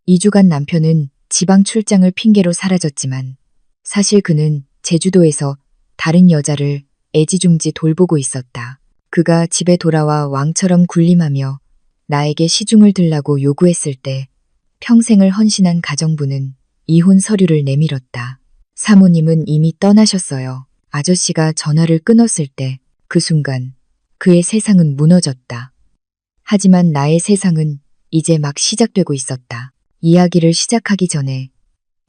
2주간 남편은 지방 출장을 핑계로 사라졌지만 사실 그는 제주도에서 다른 여자를 애지중지 돌보고 있었다. 그가 집에 돌아와 왕처럼 군림하며 나에게 시중을 들라고 요구했을 때 평생을 헌신한 가정부는 이혼 서류를 내밀었다. 사모님은 이미 떠나셨어요. 아저씨가 전화를 끊었을 때 그 순간 그의 세상은 무너졌다. 하지만 나의 세상은 이제 막 시작되고 있었다. 이야기를 시작하기 전에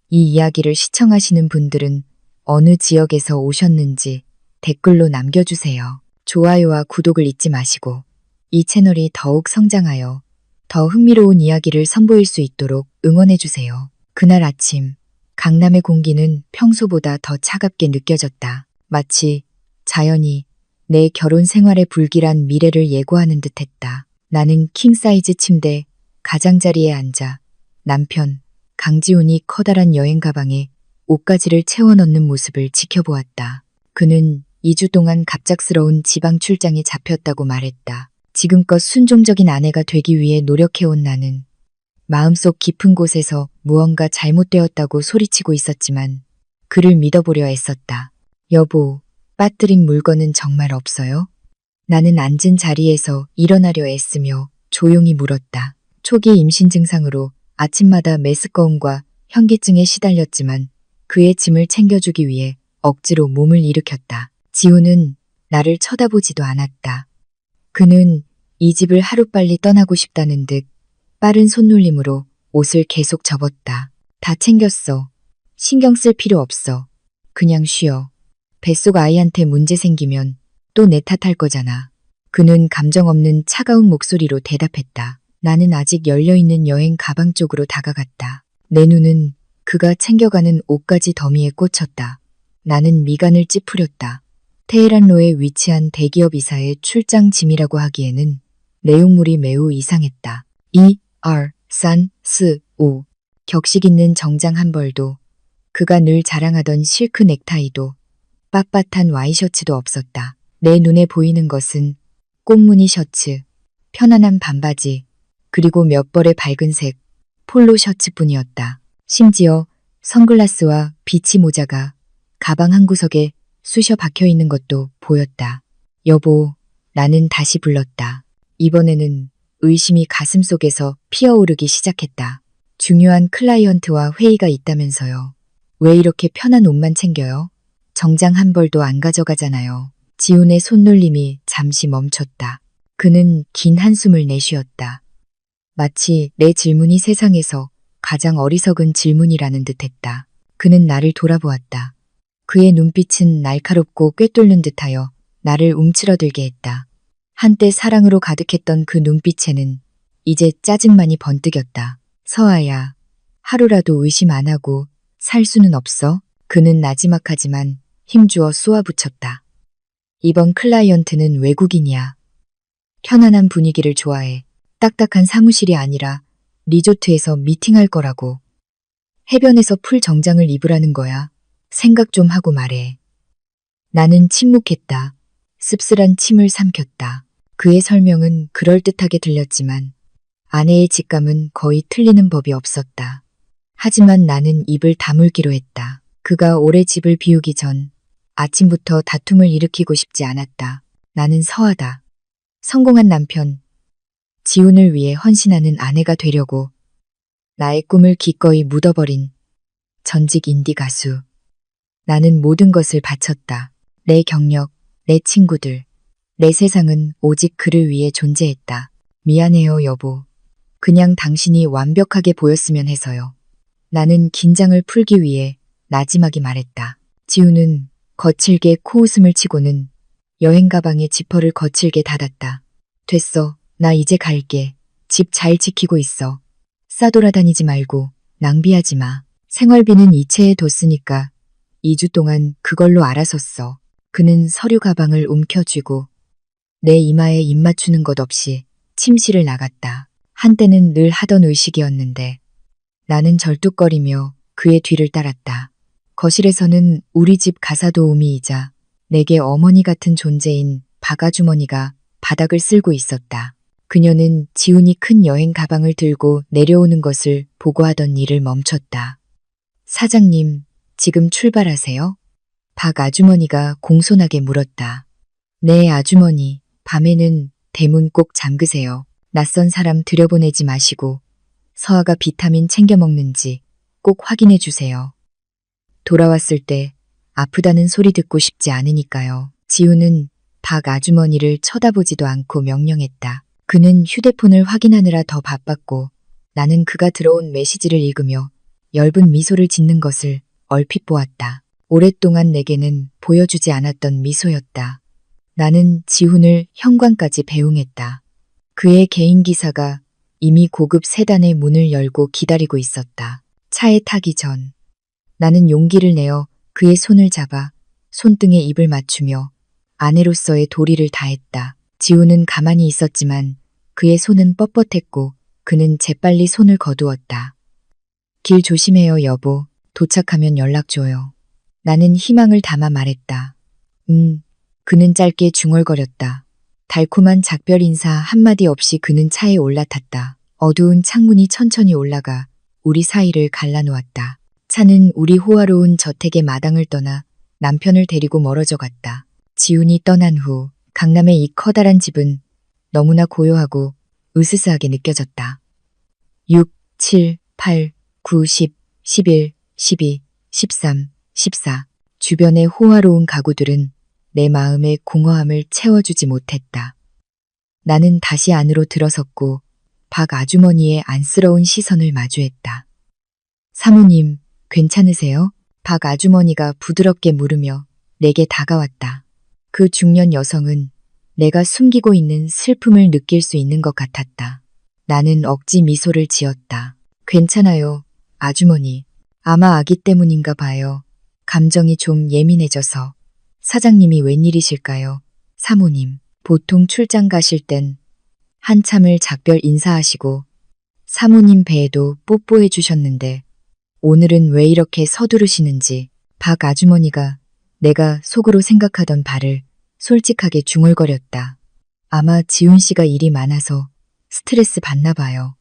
이 이야기를 시청하시는 분들은 어느 지역에서 오셨는지 댓글로 남겨주세요. 좋아요와 구독을 잊지 마시고 이 채널이 더욱 성장하여 더 흥미로운 이야기를 선보일 수 있도록 응원해주세요. 그날 아침 강남의 공기는 평소보다 더 차갑게 느껴졌다. 마치 자연이 내 결혼 생활의 불길한 미래를 예고하는 듯했다. 나는 킹사이즈 침대 가장자리에 앉아 남편 강지훈이 커다란 여행 가방에 옷가지를 채워 넣는 모습을 지켜보았다. 그는 2주 동안 갑작스러운 지방 출장에 잡혔다고 말했다. 지금껏 순종적인 아내가 되기 위해 노력해온 나는 마음속 깊은 곳에서 무언가 잘못되었다고 소리치고 있었지만 그를 믿어보려 애썼다. 여보, 빠뜨린 물건은 정말 없어요? 나는 앉은 자리에서 일어나려 애쓰며 조용히 물었다. 초기 임신 증상으로 아침마다 메스꺼움과 현기증에 시달렸지만 그의 짐을 챙겨주기 위해 억지로 몸을 일으켰다. 지훈은 나를 쳐다보지도 않았다. 그는 이 집을 하루빨리 떠나고 싶다는 듯 빠른 손놀림으로 옷을 계속 접었다. 다 챙겼어. 신경 쓸 필요 없어. 그냥 쉬어. 뱃속 아이한테 문제 생기면 또 내 탓할 거잖아. 그는 감정 없는 차가운 목소리로 대답했다. 나는 아직 열려있는 여행 가방 쪽으로 다가갔다. 내 눈은 그가 챙겨가는 옷가지 더미에 꽂혔다. 나는 미간을 찌푸렸다. 테헤란로에 위치한 대기업 이사의 출장 짐이라고 하기에는 내용물이 매우 이상했다. 산, 스, 오. 격식 있는 정장 한 벌도 그가 늘 자랑하던 실크 넥타이도 빳빳한 와이셔츠도 없었다. 내 눈에 보이는 것은 꽃무늬 셔츠, 편안한 반바지, 그리고 몇 벌의 밝은색 폴로 셔츠뿐이었다. 심지어 선글라스와 비치 모자가 가방 한 구석에 쑤셔 박혀 있는 것도 보였다. 여보, 나는 다시 불렀다. 이번에는 의심이 가슴속에서 피어오르기 시작했다. 중요한 클라이언트와 회의가 있다면서요. 왜 이렇게 편한 옷만 챙겨요? 정장 한 벌도 안 가져가잖아요. 지훈의 손놀림이 잠시 멈췄다. 그는 긴 한숨을 내쉬었다. 마치 내 질문이 세상에서 가장 어리석은 질문이라는 듯했다. 그는 나를 돌아보았다. 그의 눈빛은 날카롭고 꿰뚫는 듯하여 나를 움츠러들게 했다. 한때 사랑으로 가득했던 그 눈빛에는 이제 짜증만이 번뜩였다. 서아야, 하루라도 의심 안 하고 살 수는 없어? 그는 나지막하지만 힘주어 쏘아붙였다. 이번 클라이언트는 외국인이야. 편안한 분위기를 좋아해. 딱딱한 사무실이 아니라 리조트에서 미팅할 거라고. 해변에서 풀 정장을 입으라는 거야. 생각 좀 하고 말해. 나는 침묵했다. 씁쓸한 침을 삼켰다. 그의 설명은 그럴듯하게 들렸지만 아내의 직감은 거의 틀리는 법이 없었다. 하지만 나는 입을 다물기로 했다. 그가 오래 집을 비우기 전 아침부터 다툼을 일으키고 싶지 않았다. 나는 서하다. 성공한 남편, 지훈을 위해 헌신하는 아내가 되려고 나의 꿈을 기꺼이 묻어버린 전직 인디 가수. 나는 모든 것을 바쳤다. 내 경력, 내 친구들, 내 세상은 오직 그를 위해 존재했다. 미안해요, 여보. 그냥 당신이 완벽하게 보였으면 해서요. 나는 긴장을 풀기 위해 나지막이 말했다. 지훈은 거칠게 코웃음을 치고는 여행 가방에 지퍼를 거칠게 닫았다. 됐어. 나 이제 갈게. 집 잘 지키고 있어. 싸돌아다니지 말고 낭비하지 마. 생활비는 이체해 뒀으니까 2주 동안 그걸로 알아서 써. 그는 서류 가방을 움켜쥐고 내 이마에 입 맞추는 것 없이 침실을 나갔다. 한때는 늘 하던 의식이었는데 나는 절뚝거리며 그의 뒤를 따랐다. 거실에서는 우리 집 가사도우미이자 내게 어머니 같은 존재인 박아주머니가 바닥을 쓸고 있었다. 그녀는 지훈이 큰 여행 가방을 들고 내려오는 것을 보고 하던 일을 멈췄다. 사장님, 지금 출발하세요? 박 아주머니가 공손하게 물었다. 네, 아주머니. 밤에는 대문 꼭 잠그세요. 낯선 사람 들여보내지 마시고 서아가 비타민 챙겨 먹는지 꼭 확인해 주세요. 돌아왔을 때 아프다는 소리 듣고 싶지 않으니까요. 지훈은 박 아주머니를 쳐다보지도 않고 명령했다. 그는 휴대폰을 확인하느라 더 바빴고 나는 그가 들어온 메시지를 읽으며 엷은 미소를 짓는 것을 얼핏 보았다. 오랫동안 내게는 보여주지 않았던 미소였다. 나는 지훈을 현관까지 배웅했다. 그의 개인 기사가 이미 고급 세단의 문을 열고 기다리고 있었다. 차에 타기 전 나는 용기를 내어 그의 손을 잡아 손등에 입을 맞추며 아내로서의 도리를 다했다. 지훈은 가만히 있었지만 그의 손은 뻣뻣했고 그는 재빨리 손을 거두었다. 길 조심해요, 여보. 도착하면 연락 줘요. 나는 희망을 담아 말했다. 그는 짧게 중얼거렸다. 달콤한 작별 인사 한마디 없이 그는 차에 올라탔다. 어두운 창문이 천천히 올라가 우리 사이를 갈라놓았다. 차는 우리 호화로운 저택의 마당을 떠나 남편을 데리고 멀어져 갔다. 지훈이 떠난 후 강남의 이 커다란 집은 너무나 고요하고 으스스하게 느껴졌다. 6, 7, 8, 9, 10, 11, 12, 13, 14. 주변의 호화로운 가구들은 내 마음의 공허함을 채워주지 못했다. 나는 다시 안으로 들어섰고 박 아주머니의 안쓰러운 시선을 마주했다. 사모님, 괜찮으세요? 박 아주머니가 부드럽게 물으며 내게 다가왔다. 그 중년 여성은 내가 숨기고 있는 슬픔을 느낄 수 있는 것 같았다. 나는 억지 미소를 지었다. 괜찮아요, 아주머니. 아마 아기 때문인가 봐요. 감정이 좀 예민해져서. 사장님이 웬일이실까요? 사모님, 보통 출장 가실 땐 한참을 작별 인사하시고 사모님 배에도 뽀뽀해 주셨는데 오늘은 왜 이렇게 서두르시는지. 박 아주머니가 내가 속으로 생각하던 바를 솔직하게 중얼거렸다. 아마 지훈 씨가 일이 많아서 스트레스 받나 봐요.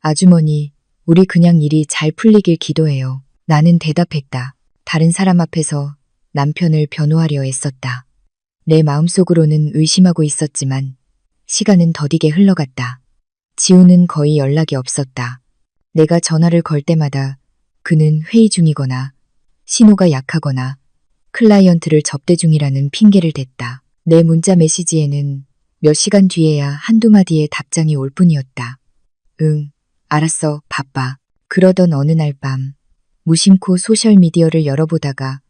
아주머니, 우리 그냥 일이 잘 풀리길 기도해요. 나는 대답했다. 다른 사람 앞에서 남편을 변호하려 애썼다. 내 마음속으로는 의심하고 있었지만 시간은 더디게 흘러갔다. 지훈은 거의 연락이 없었다. 내가 전화를 걸 때마다 그는 회의 중이거나 신호가 약하거나 클라이언트를 접대 중이라는 핑계를 댔다. 내 문자 메시지에는 몇 시간 뒤에야 한두 마디의 답장이 올 뿐이었다. 응, 알았어, 바빠. 그러던 어느 날 밤 무심코 소셜미디어를 열어보다가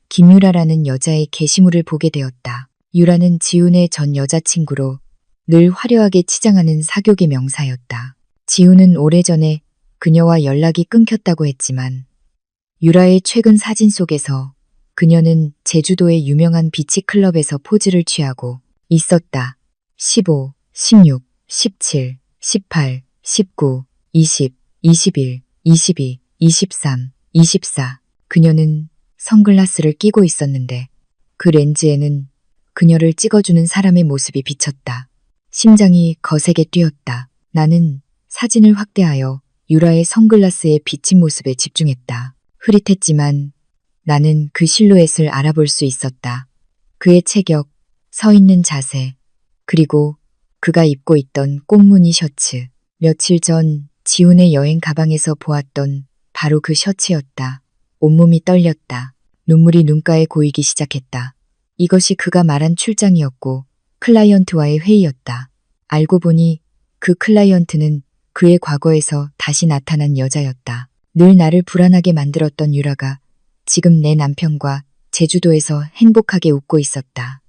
김유라라는 여자의 게시물을 보게 되었다. 유라는 지훈의 전 여자친구로 늘 화려하게 치장하는 사교계 명사였다. 지훈은 오래전에 그녀와 연락이 끊겼다고 했지만 유라의 최근 사진 속에서 그녀는 제주도의 유명한 비치클럽에서 포즈를 취하고 있었다. 15, 16, 17, 18, 19, 20, 21, 22, 23, 24. 그녀는 선글라스를 끼고 있었는데 그 렌즈에는 그녀를 찍어주는 사람의 모습이 비쳤다. 심장이 거세게 뛰었다. 나는 사진을 확대하여 유라의 선글라스에 비친 모습에 집중했다. 흐릿했지만 나는 그 실루엣을 알아볼 수 있었다. 그의 체격, 서 있는 자세, 그리고 그가 입고 있던 꽃무늬 셔츠. 며칠 전 지훈의 여행 가방에서 보았던 바로 그 셔츠였다. 온몸이 떨렸다. 눈물이 눈가에 고이기 시작했다. 이것이 그가 말한 출장이었고 클라이언트와의 회의였다. 알고 보니 그 클라이언트는 그의 과거에서 다시 나타난 여자였다. 늘 나를 불안하게 만들었던 유라가 지금 내 남편과 제주도에서 행복하게 웃고 있었다.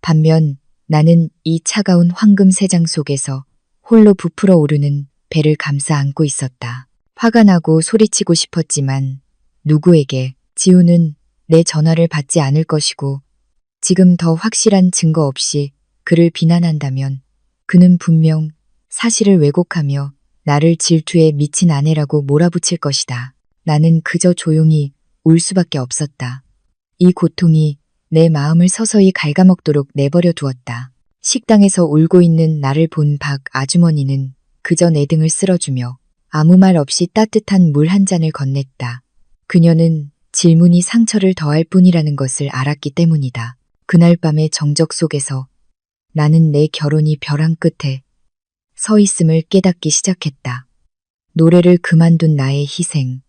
반면 나는 이 차가운 황금 세장 속에서 홀로 부풀어 오르는 배를 감싸 안고 있었다. 화가 나고 소리치고 싶었지만 누구에게. 지훈은 내 전화를 받지 않을 것이고 지금 더 확실한 증거 없이 그를 비난한다면 그는 분명 사실을 왜곡하며 나를 질투에 미친 아내라고 몰아붙일 것이다. 나는 그저 조용히 울 수밖에 없었다. 이 고통이 내 마음을 서서히 갉아먹도록 내버려 두었다. 식당에서 울고 있는 나를 본 박 아주머니는 그저 내 등을 쓸어주며 아무 말 없이 따뜻한 물 한 잔을 건넸다. 그녀는 질문이 상처를 더할 뿐이라는 것을 알았기 때문이다. 그날 밤의 정적 속에서 나는 내 결혼이 벼랑 끝에 서 있음을 깨닫기 시작했다. 노래를 그만둔 나의 희생,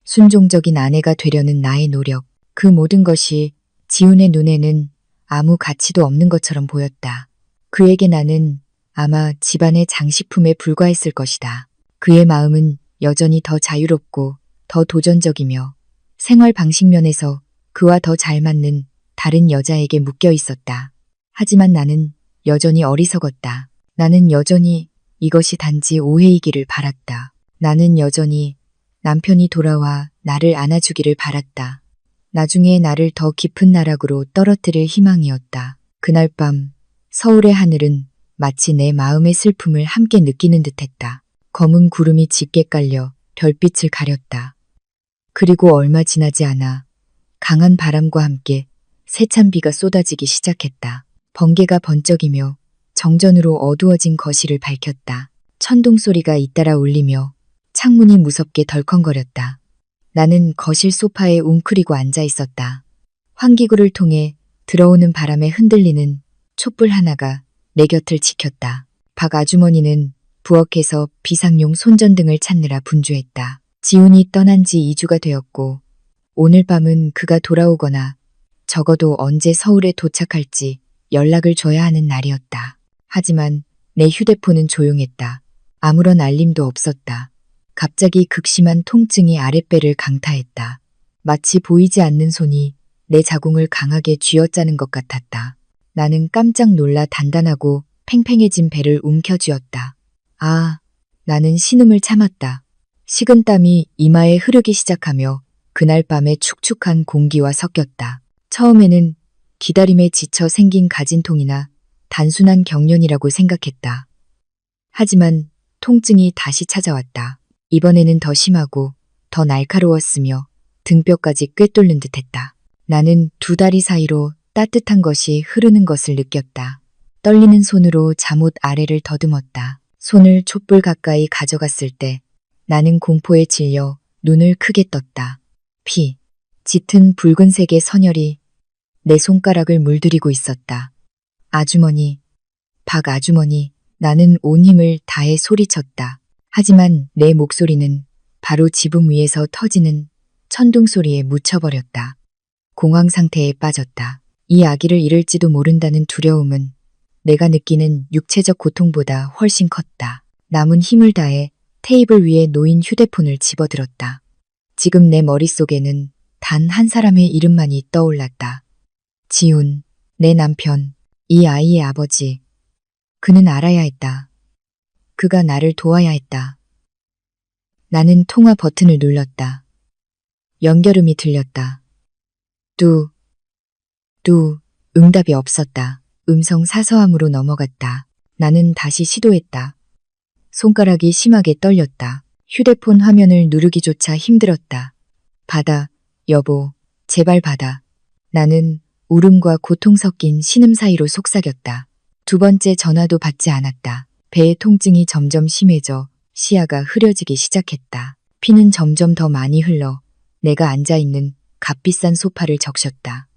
순종적인 아내가 되려는 나의 노력, 그 모든 것이 지훈의 눈에는 아무 가치도 없는 것처럼 보였다. 그에게 나는 아마 집안의 장식품에 불과했을 것이다. 그의 마음은 여전히 더 자유롭고 더 도전적이며 생활 방식 면에서 그와 더 잘 맞는 다른 여자에게 묶여 있었다. 하지만 나는 여전히 어리석었다. 나는 여전히 이것이 단지 오해이기를 바랐다. 나는 여전히 남편이 돌아와 나를 안아주기를 바랐다. 나중에 나를 더 깊은 나락으로 떨어뜨릴 희망이었다. 그날 밤 서울의 하늘은 마치 내 마음의 슬픔을 함께 느끼는 듯했다. 검은 구름이 짙게 깔려 별빛을 가렸다. 그리고 얼마 지나지 않아 강한 바람과 함께 세찬 비가 쏟아지기 시작했다. 번개가 번쩍이며 정전으로 어두워진 거실을 밝혔다. 천둥 소리가 잇따라 울리며 창문이 무섭게 덜컹거렸다. 나는 거실 소파에 웅크리고 앉아 있었다. 환기구를 통해 들어오는 바람에 흔들리는 촛불 하나가 내 곁을 지켰다. 박 아주머니는 부엌에서 비상용 손전등을 찾느라 분주했다. 지훈이 떠난 지 2주가 되었고 오늘 밤은 그가 돌아오거나 적어도 언제 서울에 도착할지 연락을 줘야 하는 날이었다. 하지만 내 휴대폰은 조용했다. 아무런 알림도 없었다. 갑자기 극심한 통증이 아랫배를 강타했다. 마치 보이지 않는 손이 내 자궁을 강하게 쥐어짜는 것 같았다. 나는 깜짝 놀라 단단하고 팽팽해진 배를 움켜쥐었다. 아, 나는 신음을 참았다. 식은땀이 이마에 흐르기 시작하며 그날 밤의 축축한 공기와 섞였다. 처음에는 기다림에 지쳐 생긴 가진통이나 단순한 경련이라고 생각했다. 하지만 통증이 다시 찾아왔다. 이번에는 더 심하고 더 날카로웠으며 등뼈까지 꿰뚫는 듯했다. 나는 두 다리 사이로 따뜻한 것이 흐르는 것을 느꼈다. 떨리는 손으로 잠옷 아래를 더듬었다. 손을 촛불 가까이 가져갔을 때 나는 공포에 질려 눈을 크게 떴다. 피, 짙은 붉은색의 선혈이 내 손가락을 물들이고 있었다. 아주머니, 박 아주머니, 나는 온 힘을 다해 소리쳤다. 하지만 내 목소리는 바로 지붕 위에서 터지는 천둥 소리에 묻혀버렸다. 공황 상태에 빠졌다. 이 아기를 잃을지도 모른다는 두려움은 내가 느끼는 육체적 고통보다 훨씬 컸다. 남은 힘을 다해 테이블 위에 놓인 휴대폰을 집어들었다. 지금 내 머릿속에는 단 한 사람의 이름만이 떠올랐다. 지훈, 내 남편, 이 아이의 아버지. 그는 알아야 했다. 그가 나를 도와야 했다. 나는 통화 버튼을 눌렀다. 연결음이 들렸다. 뚜, 응답이 없었다. 음성 사서함으로 넘어갔다. 나는 다시 시도했다. 손가락이 심하게 떨렸다. 휴대폰 화면을 누르기조차 힘들었다. 받아, 여보, 제발 받아. 나는 울음과 고통 섞인 신음 사이로 속삭였다. 두 번째 전화도 받지 않았다. 배의 통증이 점점 심해져 시야가 흐려지기 시작했다. 피는 점점 더 많이 흘러 내가 앉아있는 값비싼 소파를 적셨다.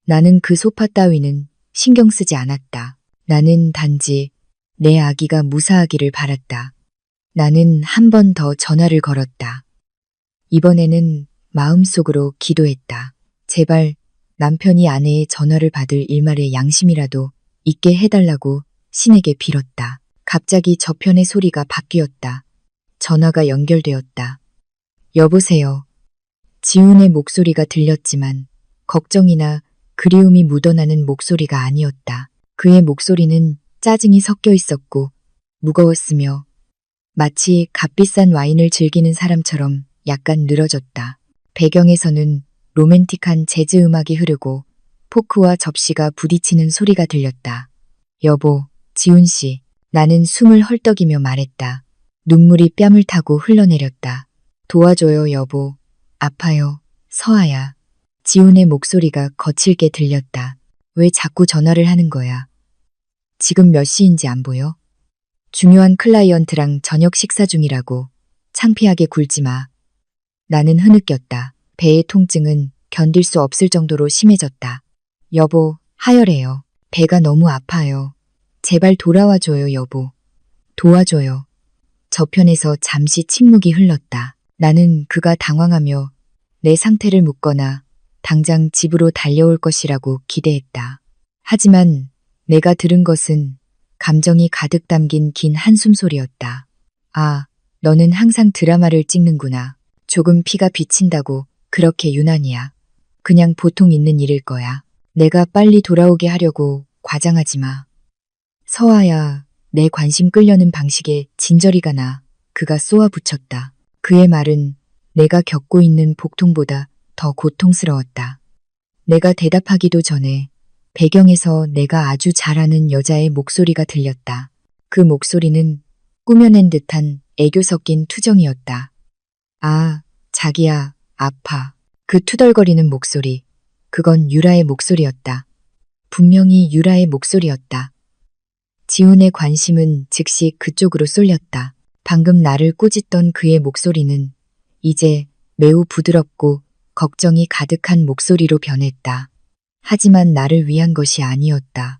나는 그 소파 따위는 신경 쓰지 않았다. 나는 단지 내 아기가 무사하기를 바랐다. 나는 한 번 더 전화를 걸었다. 이번에는 마음속으로 기도했다. 제발 남편이 아내의 전화를 받을 일말의 양심이라도 있게 해달라고 신에게 빌었다. 갑자기 저편의 소리가 바뀌었다. 전화가 연결되었다. 여보세요. 지훈의 목소리가 들렸지만 걱정이나 그리움이 묻어나는 목소리가 아니었다. 그의 목소리는 짜증이 섞여 있었고 무거웠으며 마치 값비싼 와인을 즐기는 사람처럼 약간 늘어졌다. 배경에서는 로맨틱한 재즈 음악이 흐르고 포크와 접시가 부딪히는 소리가 들렸다. 여보, 지훈 씨. 나는 숨을 헐떡이며 말했다. 눈물이 뺨을 타고 흘러내렸다. 도와줘요, 여보. 아파요. 서아야. 지훈의 목소리가 거칠게 들렸다. 왜 자꾸 전화를 하는 거야? 지금 몇 시인지 안 보여? 중요한 클라이언트랑 저녁 식사 중이라고. 창피하게 굴지 마. 나는 흐느꼈다. 배의 통증은 견딜 수 없을 정도로 심해졌다. 여보, 하혈해요. 배가 너무 아파요. 제발 돌아와줘요, 여보. 도와줘요. 저편에서 잠시 침묵이 흘렀다. 나는 그가 당황하며 내 상태를 묻거나 당장 집으로 달려올 것이라고 기대했다. 하지만 내가 들은 것은 감정이 가득 담긴 긴 한숨 소리였다. 아, 너는 항상 드라마를 찍는구나. 조금 피가 비친다고 그렇게 유난이야. 그냥 보통 있는 일일 거야. 내가 빨리 돌아오게 하려고 과장하지 마. 서아야, 내 관심 끌려는 방식에 진저리가 나. 그가 쏘아붙였다. 그의 말은 내가 겪고 있는 복통보다 더 고통스러웠다. 내가 대답하기도 전에 배경에서 내가 아주 잘 아는 여자의 목소리가 들렸다. 그 목소리는 꾸며낸 듯한 애교 섞인 투정이었다. 아, 자기야, 아파. 그 투덜거리는 목소리. 그건 유라의 목소리였다. 분명히 유라의 목소리였다. 지훈의 관심은 즉시 그쪽으로 쏠렸다. 방금 나를 꾸짖던 그의 목소리는 이제 매우 부드럽고 걱정이 가득한 목소리로 변했다. 하지만 나를 위한 것이 아니었다.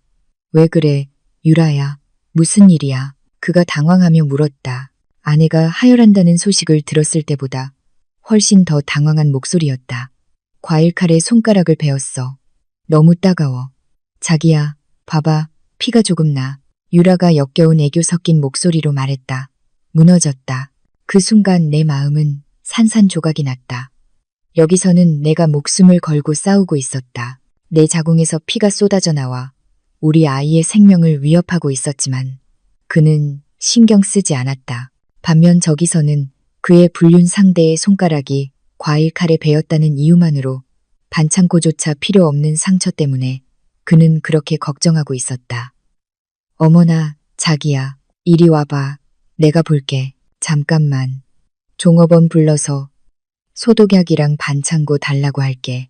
왜 그래, 유라야? 무슨 일이야? 그가 당황하며 물었다. 아내가 하혈한다는 소식을 들었을 때보다 훨씬 더 당황한 목소리였다. 과일칼에 손가락을 베었어. 너무 따가워. 자기야, 봐봐, 피가 조금 나. 유라가 역겨운 애교 섞인 목소리로 말했다. 무너졌다. 그 순간 내 마음은 산산조각이 났다. 여기서는 내가 목숨을 걸고 싸우고 있었다. 내 자궁에서 피가 쏟아져 나와 우리 아이의 생명을 위협하고 있었지만 그는 신경 쓰지 않았다. 반면 저기서는 그의 불륜 상대의 손가락이 과일칼에 베었다는 이유만으로 반창고조차 필요 없는 상처 때문에 그는 그렇게 걱정하고 있었다. 어머나, 자기야, 이리 와봐. 내가 볼게. 잠깐만. 종업원 불러서 소독약이랑 반창고 달라고 할게.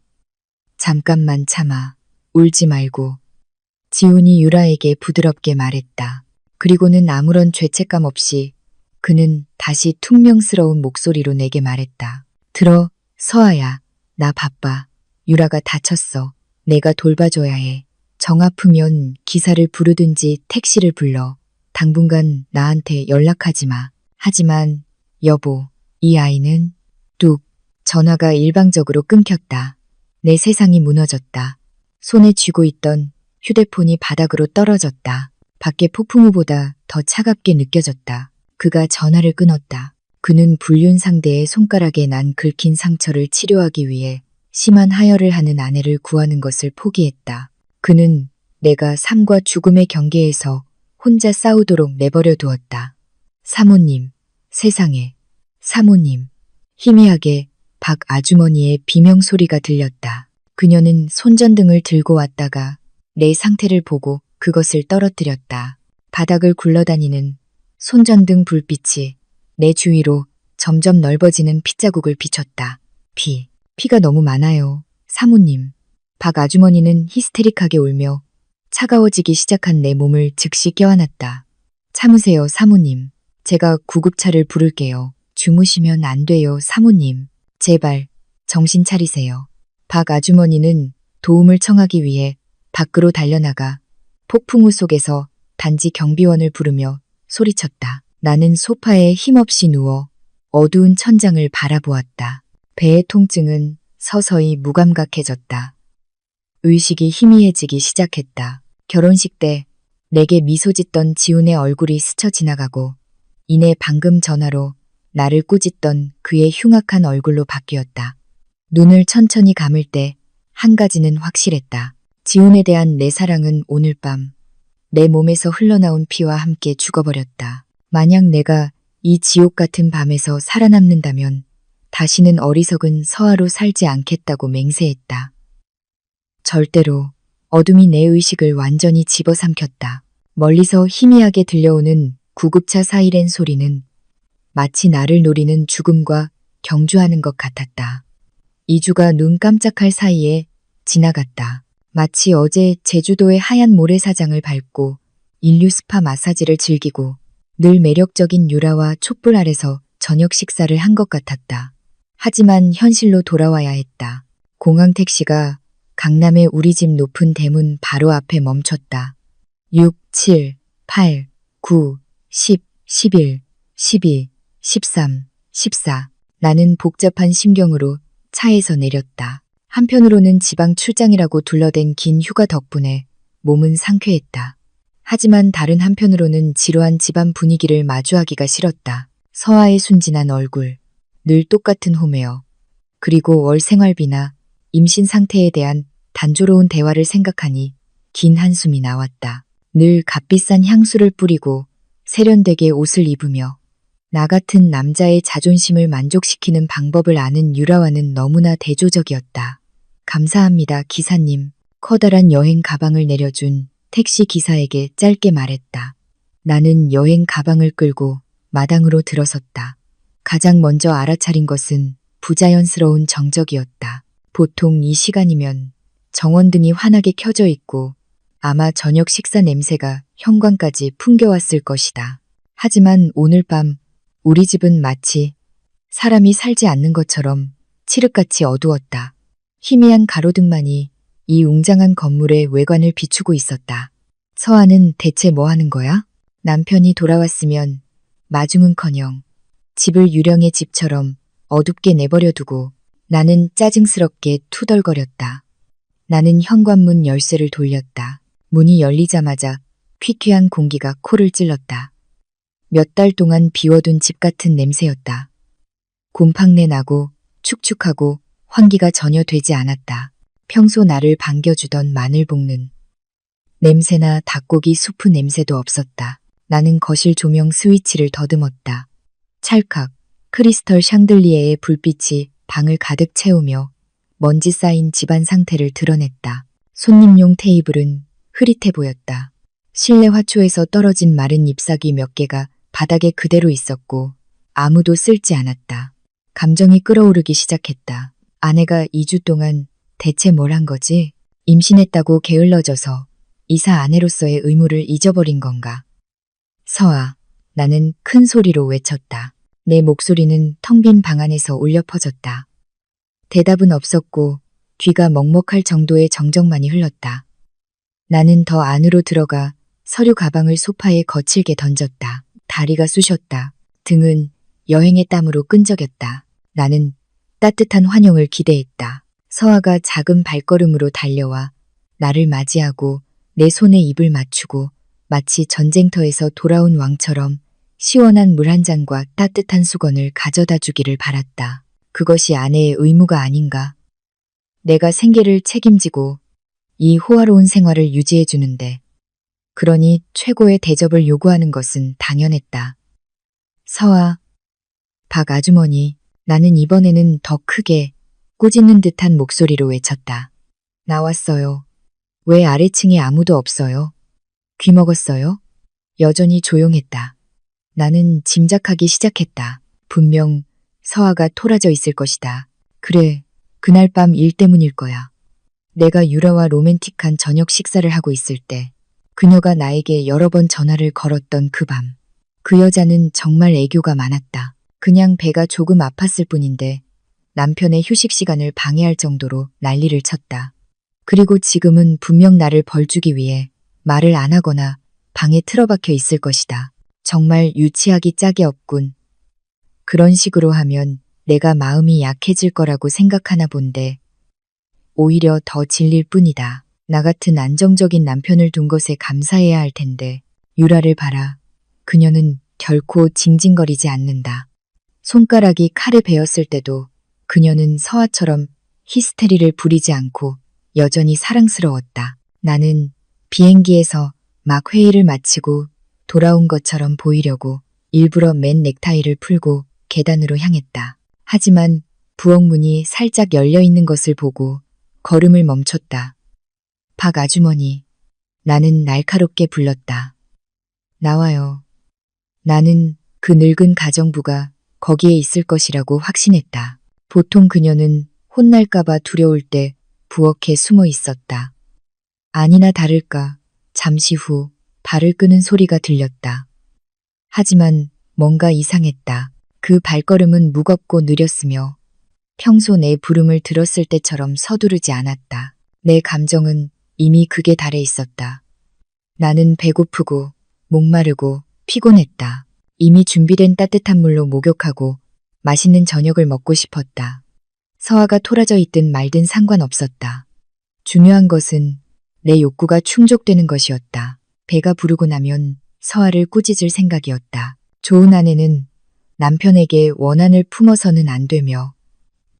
잠깐만 참아. 울지 말고. 지훈이 유라에게 부드럽게 말했다. 그리고는 아무런 죄책감 없이 그는 다시 퉁명스러운 목소리로 내게 말했다. 들어, 서아야. 나 바빠. 유라가 다쳤어. 내가 돌봐줘야 해. 정 아프면 기사를 부르든지 택시를 불러. 당분간 나한테 연락하지 마. 하지만 여보, 이 아이는 뚝. 전화가 일방적으로 끊겼다. 내 세상이 무너졌다. 손에 쥐고 있던 휴대폰이 바닥으로 떨어졌다. 밖에 폭풍우보다 더 차갑게 느껴졌다. 그가 전화를 끊었다. 그는 불륜 상대의 손가락에 난 긁힌 상처를 치료하기 위해 심한 하혈을 하는 아내를 구하는 것을 포기했다. 그는 내가 삶과 죽음의 경계에서 혼자 싸우도록 내버려 두었다. 사모님, 세상에, 사모님. 희미하게 박 아주머니의 비명소리가 들렸다. 그녀는 손전등을 들고 왔다가 내 상태를 보고 그것을 떨어뜨렸다. 바닥을 굴러다니는 손전등 불빛이 내 주위로 점점 넓어지는 핏자국을 비췄다. 피가 너무 많아요. 사모님. 박 아주머니는 히스테릭하게 울며 차가워지기 시작한 내 몸을 즉시 껴안았다. 참으세요, 사모님. 제가 구급차를 부를게요. 주무시면 안 돼요, 사모님. 제발, 정신 차리세요. 박 아주머니는 도움을 청하기 위해 밖으로 달려나가 폭풍우 속에서 단지 경비원을 부르며 소리쳤다. 나는 소파에 힘없이 누워 어두운 천장을 바라보았다. 배의 통증은 서서히 무감각해졌다. 의식이 희미해지기 시작했다. 결혼식 때 내게 미소 짓던 지훈의 얼굴이 스쳐 지나가고 이내 방금 전화로 나를 꾸짖던 그의 흉악한 얼굴로 바뀌었다. 눈을 천천히 감을 때 한 가지는 확실했다. 지훈에 대한 내 사랑은 오늘 밤 내 몸에서 흘러나온 피와 함께 죽어버렸다. 만약 내가 이 지옥 같은 밤에서 살아남는다면 다시는 어리석은 서아로 살지 않겠다고 맹세했다. 절대로. 어둠이 내 의식을 완전히 집어삼켰다. 멀리서 희미하게 들려오는 구급차 사이렌 소리는 마치 나를 노리는 죽음과 경주하는 것 같았다. 2주가 눈 깜짝할 사이에 지나갔다. 마치 어제 제주도의 하얀 모래사장을 밟고 인류 스파 마사지를 즐기고 늘 매력적인 유라와 촛불 아래서 저녁 식사를 한 것 같았다. 하지만 현실로 돌아와야 했다. 공항 택시가 강남의 우리 집 높은 대문 바로 앞에 멈췄다. 6, 7, 8, 9, 10, 11, 12, 13, 14. 나는 복잡한 심경으로 차에서 내렸다. 한편으로는 지방 출장이라고 둘러댄 긴 휴가 덕분에 몸은 상쾌했다. 하지만 다른 한편으로는 지루한 집안 분위기를 마주하기가 싫었다. 서아의 순진한 얼굴, 늘 똑같은 홈웨어, 그리고 월 생활비나 임신 상태에 대한 단조로운 대화를 생각하니 긴 한숨이 나왔다. 늘 값비싼 향수를 뿌리고 세련되게 옷을 입으며 나 같은 남자의 자존심을 만족시키는 방법을 아는 유라와는 너무나 대조적이었다. 감사합니다, 기사님. 커다란 여행 가방을 내려준 택시 기사에게 짧게 말했다. 나는 여행 가방을 끌고 마당으로 들어섰다. 가장 먼저 알아차린 것은 부자연스러운 정적이었다. 보통 이 시간이면 정원등이 환하게 켜져 있고 아마 저녁 식사 냄새가 현관까지 풍겨왔을 것이다. 하지만 오늘 밤 우리 집은 마치 사람이 살지 않는 것처럼 칠흑같이 어두웠다. 희미한 가로등만이 이 웅장한 건물의 외관을 비추고 있었다. 서아는 대체 뭐 하는 거야? 남편이 돌아왔으면 마중은커녕 집을 유령의 집처럼 어둡게 내버려두고 나는 짜증스럽게 투덜거렸다. 나는 현관문 열쇠를 돌렸다. 문이 열리자마자 퀴퀴한 공기가 코를 찔렀다. 몇 달 동안 비워둔 집 같은 냄새였다. 곰팡내 나고 축축하고 환기가 전혀 되지 않았다. 평소 나를 반겨주던 마늘 볶는 냄새나 닭고기 수프 냄새도 없었다. 나는 거실 조명 스위치를 더듬었다. 찰칵, 크리스털 샹들리에의 불빛이 방을 가득 채우며 먼지 쌓인 집안 상태를 드러냈다. 손님용 테이블은 흐릿해 보였다. 실내 화초에서 떨어진 마른 잎사귀 몇 개가 바닥에 그대로 있었고 아무도 쓸지 않았다. 감정이 끓어오르기 시작했다. 아내가 2주 동안 대체 뭘 한 거지? 임신했다고 게을러져서 이사 아내로서의 의무를 잊어버린 건가? 서아, 나는 큰 소리로 외쳤다. 내 목소리는 텅 빈 방 안에서 울려 퍼졌다. 대답은 없었고 귀가 먹먹할 정도의 정적만이 흘렀다. 나는 더 안으로 들어가 서류 가방을 소파에 거칠게 던졌다. 다리가 쑤셨다. 등은 여행의 땀으로 끈적였다. 나는 따뜻한 환영을 기대했다. 서아가 작은 발걸음으로 달려와 나를 맞이하고 내 손에 입을 맞추고 마치 전쟁터에서 돌아온 왕처럼 시원한 물 한 잔과 따뜻한 수건을 가져다 주기를 바랐다. 그것이 아내의 의무가 아닌가. 내가 생계를 책임지고 이 호화로운 생활을 유지해 주는데 그러니 최고의 대접을 요구하는 것은 당연했다. 서아, 박 아주머니, 나는 이번에는 더 크게 꾸짖는 듯한 목소리로 외쳤다. 나왔어요. 왜 아래층에 아무도 없어요? 귀 먹었어요? 여전히 조용했다. 나는 짐작하기 시작했다. 분명 서아가 토라져 있을 것이다. 그래, 그날 밤 일 때문일 거야. 내가 유라와 로맨틱한 저녁 식사를 하고 있을 때 그녀가 나에게 여러 번 전화를 걸었던 그 밤. 그 여자는 정말 애교가 많았다. 그냥 배가 조금 아팠을 뿐인데 남편의 휴식 시간을 방해할 정도로 난리를 쳤다. 그리고 지금은 분명 나를 벌주기 위해 말을 안 하거나 방에 틀어박혀 있을 것이다. 정말 유치하기 짝이 없군. 그런 식으로 하면 내가 마음이 약해질 거라고 생각하나 본데 오히려 더 질릴 뿐이다. 나 같은 안정적인 남편을 둔 것에 감사해야 할 텐데 유라를 봐라. 그녀는 결코 징징거리지 않는다. 손가락이 칼에 베었을 때도 그녀는 서아처럼 히스테리를 부리지 않고 여전히 사랑스러웠다. 나는 비행기에서 막 회의를 마치고 돌아온 것처럼 보이려고 일부러 맨 넥타이를 풀고 계단으로 향했다. 하지만 부엌문이 살짝 열려 있는 것을 보고 걸음을 멈췄다. 박 아주머니, 나는 날카롭게 불렀다. 나와요. 나는 그 늙은 가정부가 거기에 있을 것이라고 확신했다. 보통 그녀는 혼날까봐 두려울 때 부엌에 숨어 있었다. 아니나 다를까 잠시 후 발을 끄는 소리가 들렸다. 하지만 뭔가 이상했다. 그 발걸음은 무겁고 느렸으며 평소 내 부름을 들었을 때처럼 서두르지 않았다. 내 감정은 이미 극에 달해 있었다. 나는 배고프고 목마르고 피곤했다. 이미 준비된 따뜻한 물로 목욕하고 맛있는 저녁을 먹고 싶었다. 서아가 토라져 있든 말든 상관없었다. 중요한 것은 내 욕구가 충족되는 것이었다. 배가 부르고 나면 서아를 꾸짖을 생각이었다. 좋은 아내는 남편에게 원한을 품어서는 안 되며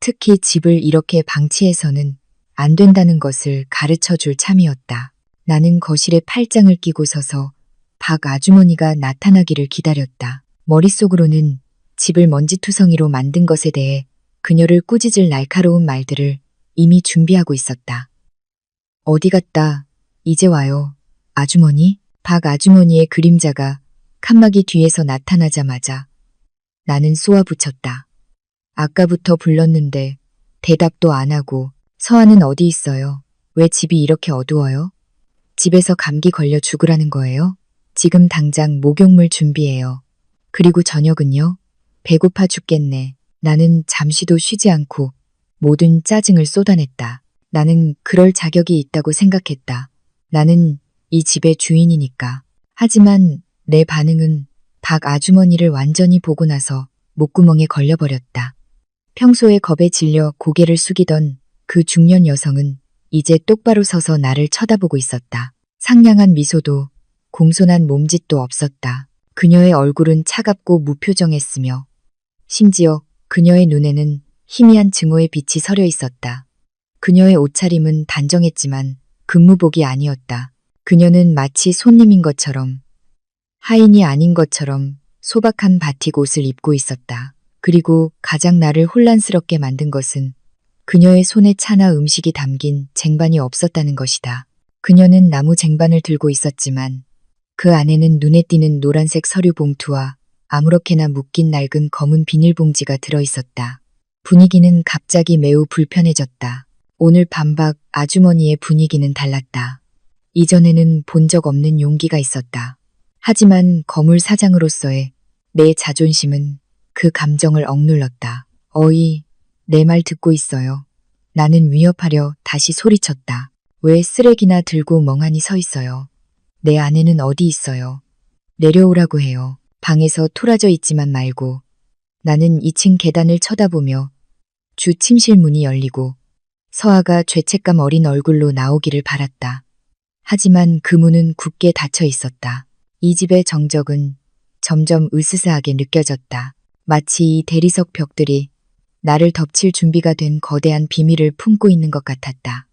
특히 집을 이렇게 방치해서는 안 된다는 것을 가르쳐 줄 참이었다. 나는 거실에 팔짱을 끼고 서서 박 아주머니가 나타나기를 기다렸다. 머릿속으로는 집을 먼지투성이로 만든 것에 대해 그녀를 꾸짖을 날카로운 말들을 이미 준비하고 있었다. 어디 갔다 이제 와요. 아주머니? 박 아주머니의 그림자가 칸막이 뒤에서 나타나자마자 나는 쏘아붙였다. 아까부터 불렀는데 대답도 안 하고 서아는 어디 있어요? 왜 집이 이렇게 어두워요? 집에서 감기 걸려 죽으라는 거예요? 지금 당장 목욕물 준비해요. 그리고 저녁은요? 배고파 죽겠네. 나는 잠시도 쉬지 않고 모든 짜증을 쏟아냈다. 나는 그럴 자격이 있다고 생각했다. 나는 이 집의 주인이니까. 하지만 내 반응은 박 아주머니를 완전히 보고 나서 목구멍에 걸려버렸다. 평소에 겁에 질려 고개를 숙이던 그 중년 여성은 이제 똑바로 서서 나를 쳐다보고 있었다. 상냥한 미소도 공손한 몸짓도 없었다. 그녀의 얼굴은 차갑고 무표정했으며 심지어 그녀의 눈에는 희미한 증오의 빛이 서려 있었다. 그녀의 옷차림은 단정했지만 근무복이 아니었다. 그녀는 마치 손님인 것처럼 하인이 아닌 것처럼 소박한 바틱 옷을 입고 있었다. 그리고 가장 나를 혼란스럽게 만든 것은 그녀의 손에 차나 음식이 담긴 쟁반이 없었다는 것이다. 그녀는 나무 쟁반을 들고 있었지만 그 안에는 눈에 띄는 노란색 서류 봉투와 아무렇게나 묶인 낡은 검은 비닐봉지가 들어있었다. 분위기는 갑자기 매우 불편해졌다. 오늘 밤박 아주머니의 분위기는 달랐다. 이전에는 본 적 없는 용기가 있었다. 하지만 거물 사장으로서의 내 자존심은 그 감정을 억눌렀다. 어이, 내 말 듣고 있어요. 나는 위협하려 다시 소리쳤다. 왜 쓰레기나 들고 멍하니 서 있어요. 내 아내는 어디 있어요. 내려오라고 해요. 방에서 토라져 있지만 말고. 나는 2층 계단을 쳐다보며 주 침실 문이 열리고 서아가 죄책감 어린 얼굴로 나오기를 바랐다. 하지만 그 문은 굳게 닫혀 있었다. 이 집의 정적은 점점 으스스하게 느껴졌다. 마치 이 대리석 벽들이 나를 덮칠 준비가 된 거대한 비밀을 품고 있는 것 같았다.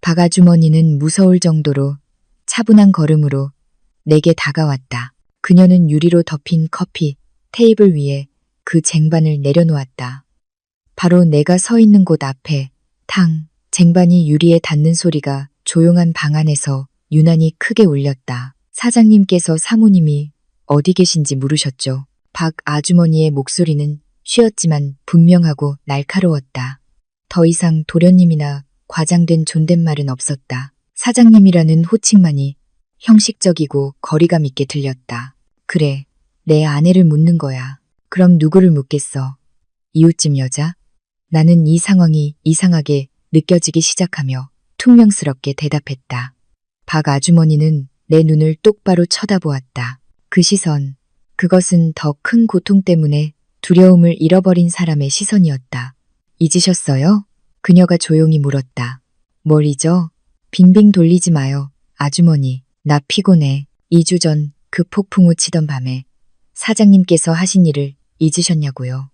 박 아주머니는 무서울 정도로 차분한 걸음으로 내게 다가왔다. 그녀는 유리로 덮인 커피 테이블 위에 그 쟁반을 내려놓았다. 바로 내가 서 있는 곳 앞에 탕 쟁반이 유리에 닿는 소리가 조용한 방 안에서 유난히 크게 울렸다. 사장님께서 사모님이 어디 계신지 물으셨죠. 박 아주머니의 목소리는 쉬었지만 분명하고 날카로웠다. 더 이상 도련님이나 과장된 존댓말은 없었다. 사장님이라는 호칭만이 형식적이고 거리감 있게 들렸다. 그래, 내 아내를 묻는 거야. 그럼 누구를 묻겠어? 이웃집 여자? 나는 이 상황이 이상하게 느껴지기 시작하며 퉁명스럽게 대답했다. 박 아주머니는 내 눈을 똑바로 쳐다보았다. 그 시선, 그것은 더 큰 고통 때문에 두려움을 잃어버린 사람의 시선이었다. 잊으셨어요? 그녀가 조용히 물었다. 뭘 잊어? 빙빙 돌리지 마요, 아주머니. 나 피곤해. 2주 전 그 폭풍우 치던 밤에 사장님께서 하신 일을 잊으셨냐고요.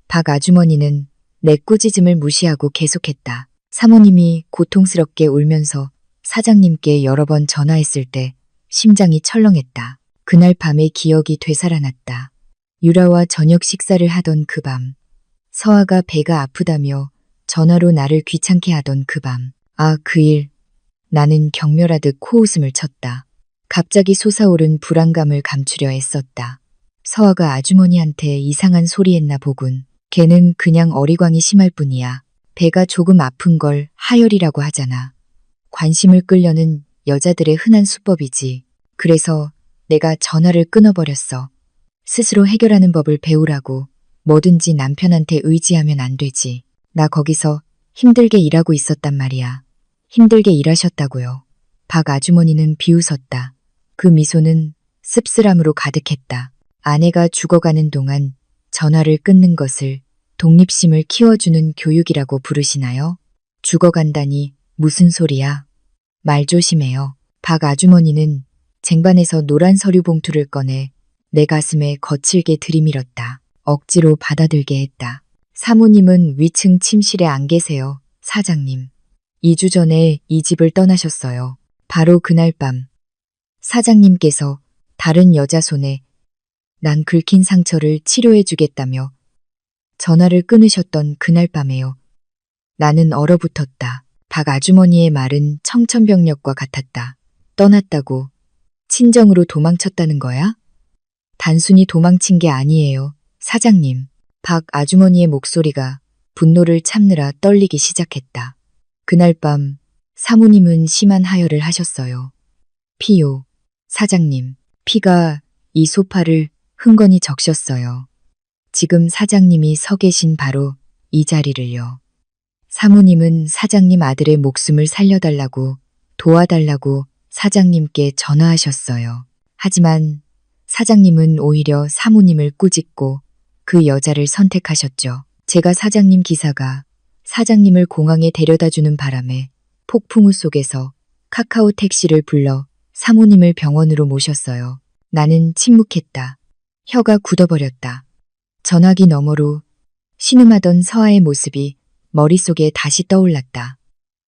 박 아주머니는 내 꾸짖음을 무시하고 계속했다. 사모님이 고통스럽게 울면서 사장님께 여러 번 전화했을 때 심장이 철렁했다. 그날 밤의 기억이 되살아났다. 유라와 저녁 식사를 하던 그 밤. 서아가 배가 아프다며 전화로 나를 귀찮게 하던 그 밤. 아, 그 일. 나는 경멸하듯 코웃음을 쳤다. 갑자기 솟아오른 불안감을 감추려 애썼다. 서아가 아주머니한테 이상한 소리 했나 보군. 걔는 그냥 어리광이 심할 뿐이야. 배가 조금 아픈 걸 하혈이라고 하잖아. 관심을 끌려는 여자들의 흔한 수법이지. 그래서 내가 전화를 끊어버렸어. 스스로 해결하는 법을 배우라고. 뭐든지 남편한테 의지하면 안 되지. 나 거기서 힘들게 일하고 있었단 말이야. 힘들게 일하셨다고요. 박 아주머니는 비웃었다. 그 미소는 씁쓸함으로 가득했다. 아내가 죽어가는 동안 전화를 끊는 것을 독립심을 키워주는 교육이라고 부르시나요? 죽어간다니 무슨 소리야? 말 조심해요. 박 아주머니는 쟁반에서 노란 서류 봉투를 꺼내 내 가슴에 거칠게 들이밀었다. 억지로 받아들게 했다. 사모님은 위층 침실에 안 계세요, 사장님. 2주 전에 이 집을 떠나셨어요. 바로 그날 밤 사장님께서 다른 여자 손에 난 긁힌 상처를 치료해 주겠다며 전화를 끊으셨던 그날 밤에요. 나는 얼어붙었다. 박 아주머니의 말은 청천벽력과 같았다. 떠났다고. 친정으로 도망쳤다는 거야? 단순히 도망친 게 아니에요, 사장님. 박 아주머니의 목소리가 분노를 참느라 떨리기 시작했다. 그날 밤 사모님은 심한 하혈을 하셨어요. 피요. 사장님, 피가 이 소파를 흥건히 적셨어요. 지금 사장님이 서 계신 바로 이 자리를요. 사모님은 사장님 아들의 목숨을 살려달라고, 도와달라고 사장님께 전화하셨어요. 하지만 사장님은 오히려 사모님을 꾸짖고 그 여자를 선택하셨죠. 제가 사장님 기사가 사장님을 공항에 데려다주는 바람에 폭풍우 속에서 카카오 택시를 불러 사모님을 병원으로 모셨어요. 나는 침묵했다. 혀가 굳어버렸다. 전화기 너머로 신음하던 서아의 모습이 머릿속에 다시 떠올랐다.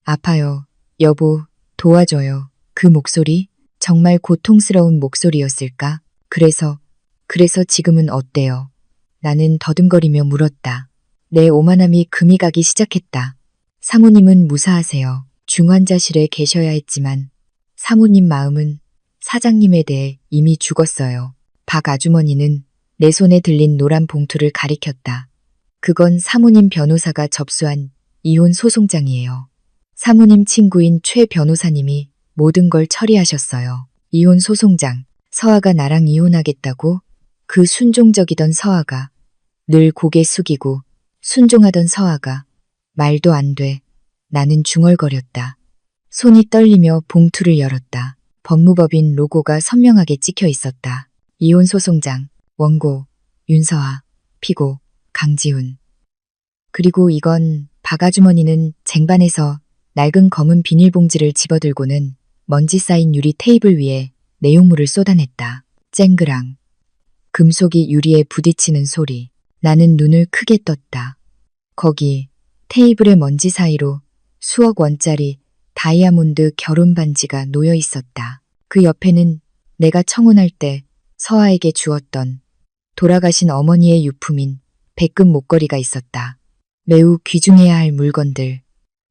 아파요. 여보, 도와줘요. 그 목소리? 정말 고통스러운 목소리였을까? 그래서 지금은 어때요? 나는 더듬거리며 물었다. 내 오만함이 금이 가기 시작했다. 사모님은 무사하세요. 중환자실에 계셔야 했지만 사모님 마음은 사장님에 대해 이미 죽었어요. 박 아주머니는 내 손에 들린 노란 봉투를 가리켰다. 그건 사모님 변호사가 접수한 이혼 소송장이에요. 사모님 친구인 최 변호사님이 모든 걸 처리하셨어요. 이혼 소송장. 서아가 나랑 이혼하겠다고? 그 순종적이던 서아가, 늘 고개 숙이고 순종하던 서아가 말도 안 돼. 나는 중얼거렸다. 손이 떨리며 봉투를 열었다. 법무법인 로고가 선명하게 찍혀 있었다. 이혼 소송장, 원고, 윤서아, 피고, 강지훈. 그리고 이건 박 아주머니는 쟁반에서 낡은 검은 비닐봉지를 집어들고는 먼지 쌓인 유리 테이블 위에 내용물을 쏟아냈다. 쨍그랑. 금속이 유리에 부딪히는 소리. 나는 눈을 크게 떴다. 거기 테이블의 먼지 사이로 수억 원짜리 다이아몬드 결혼 반지가 놓여 있었다. 그 옆에는 내가 청혼할 때 서아에게 주었던 돌아가신 어머니의 유품인 백금 목걸이가 있었다. 매우 귀중해야 할 물건들.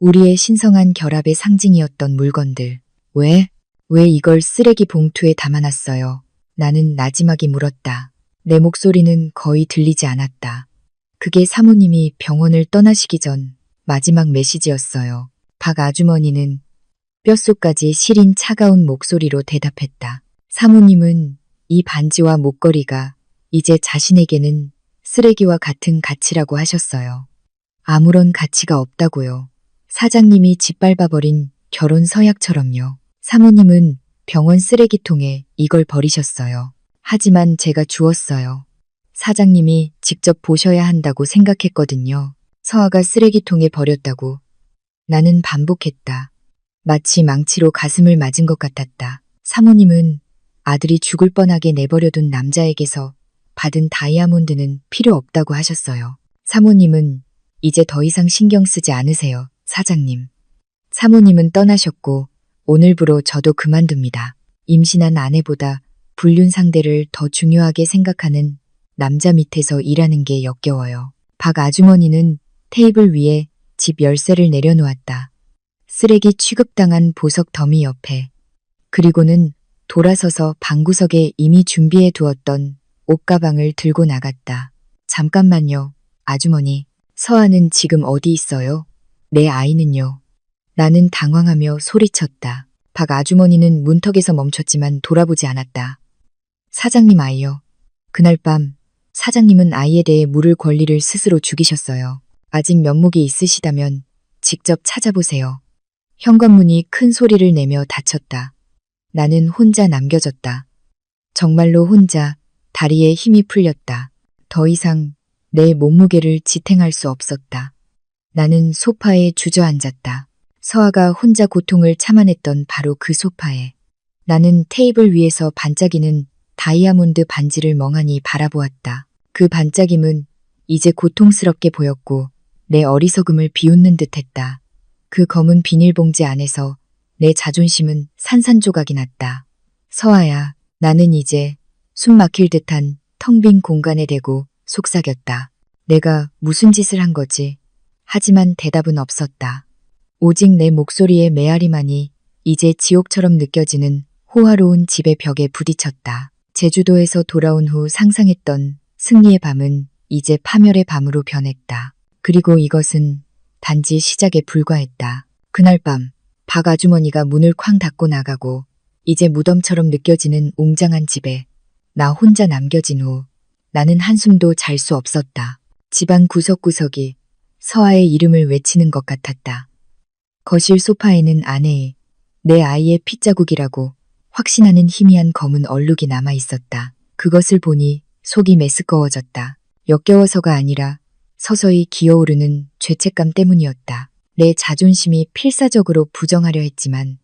우리의 신성한 결합의 상징이었던 물건들. 왜 이걸 쓰레기 봉투에 담아놨어요? 나는 나지막이 물었다. 내 목소리는 거의 들리지 않았다. 그게 사모님이 병원을 떠나시기 전 마지막 메시지였어요. 박 아주머니는 뼛속까지 시린 차가운 목소리로 대답했다. 사모님은 이 반지와 목걸이가 이제 자신에게는 쓰레기와 같은 가치라고 하셨어요. 아무런 가치가 없다고요. 사장님이 짓밟아버린 결혼 서약처럼요. 사모님은 병원 쓰레기통에 이걸 버리셨어요. 하지만 제가 주웠어요. 사장님이 직접 보셔야 한다고 생각했거든요. 서아가 쓰레기통에 버렸다고. 나는 반복했다. 마치 망치로 가슴을 맞은 것 같았다. 사모님은 아들이 죽을 뻔하게 내버려둔 남자에게서 받은 다이아몬드는 필요 없다고 하셨어요. 사모님은 이제 더 이상 신경 쓰지 않으세요, 사장님. 사모님은 떠나셨고 오늘부로 저도 그만둡니다. 임신한 아내보다 불륜 상대를 더 중요하게 생각하는 남자 밑에서 일하는 게 역겨워요. 박 아주머니는 테이블 위에 집 열쇠를 내려놓았다. 쓰레기 취급당한 보석 더미 옆에. 그리고는 돌아서서 방구석에 이미 준비해 두었던 옷가방을 들고 나갔다. 잠깐만요, 아주머니. 서아는 지금 어디 있어요? 내 아이는요? 나는 당황하며 소리쳤다. 박 아주머니는 문턱에서 멈췄지만 돌아보지 않았다. 사장님 아이요. 그날 밤 사장님은 아이에 대해 물을 권리를 스스로 죽이셨어요. 아직 면목이 있으시다면 직접 찾아보세요. 현관문이 큰 소리를 내며 닫혔다. 나는 혼자 남겨졌다. 정말로 혼자 다리에 힘이 풀렸다. 더 이상 내 몸무게를 지탱할 수 없었다. 나는 소파에 주저앉았다. 서아가 혼자 고통을 참아냈던 바로 그 소파에. 나는 테이블 위에서 반짝이는 다이아몬드 반지를 멍하니 바라보았다. 그 반짝임은 이제 고통스럽게 보였고 내 어리석음을 비웃는 듯했다. 그 검은 비닐봉지 안에서 내 자존심은 산산조각이 났다. 서아야, 나는 이제 숨 막힐 듯한 텅 빈 공간에 대고 속삭였다. 내가 무슨 짓을 한 거지? 하지만 대답은 없었다. 오직 내 목소리의 메아리만이 이제 지옥처럼 느껴지는 호화로운 집의 벽에 부딪혔다. 제주도에서 돌아온 후 상상했던 승리의 밤은 이제 파멸의 밤으로 변했다. 그리고 이것은 단지 시작에 불과했다. 그날 밤, 박 아주머니가 문을 쾅 닫고 나가고 이제 무덤처럼 느껴지는 웅장한 집에 나 혼자 남겨진 후 나는 한숨도 잘 수 없었다. 집안 구석구석이 서아의 이름을 외치는 것 같았다. 거실 소파에는 아내의, 내 아이의 핏자국이라고 확신하는 희미한 검은 얼룩이 남아 있었다. 그것을 보니 속이 메스꺼워졌다. 역겨워서가 아니라 서서히 기어오르는 죄책감 때문이었다. 내 자존심이 필사적으로 부정하려 했지만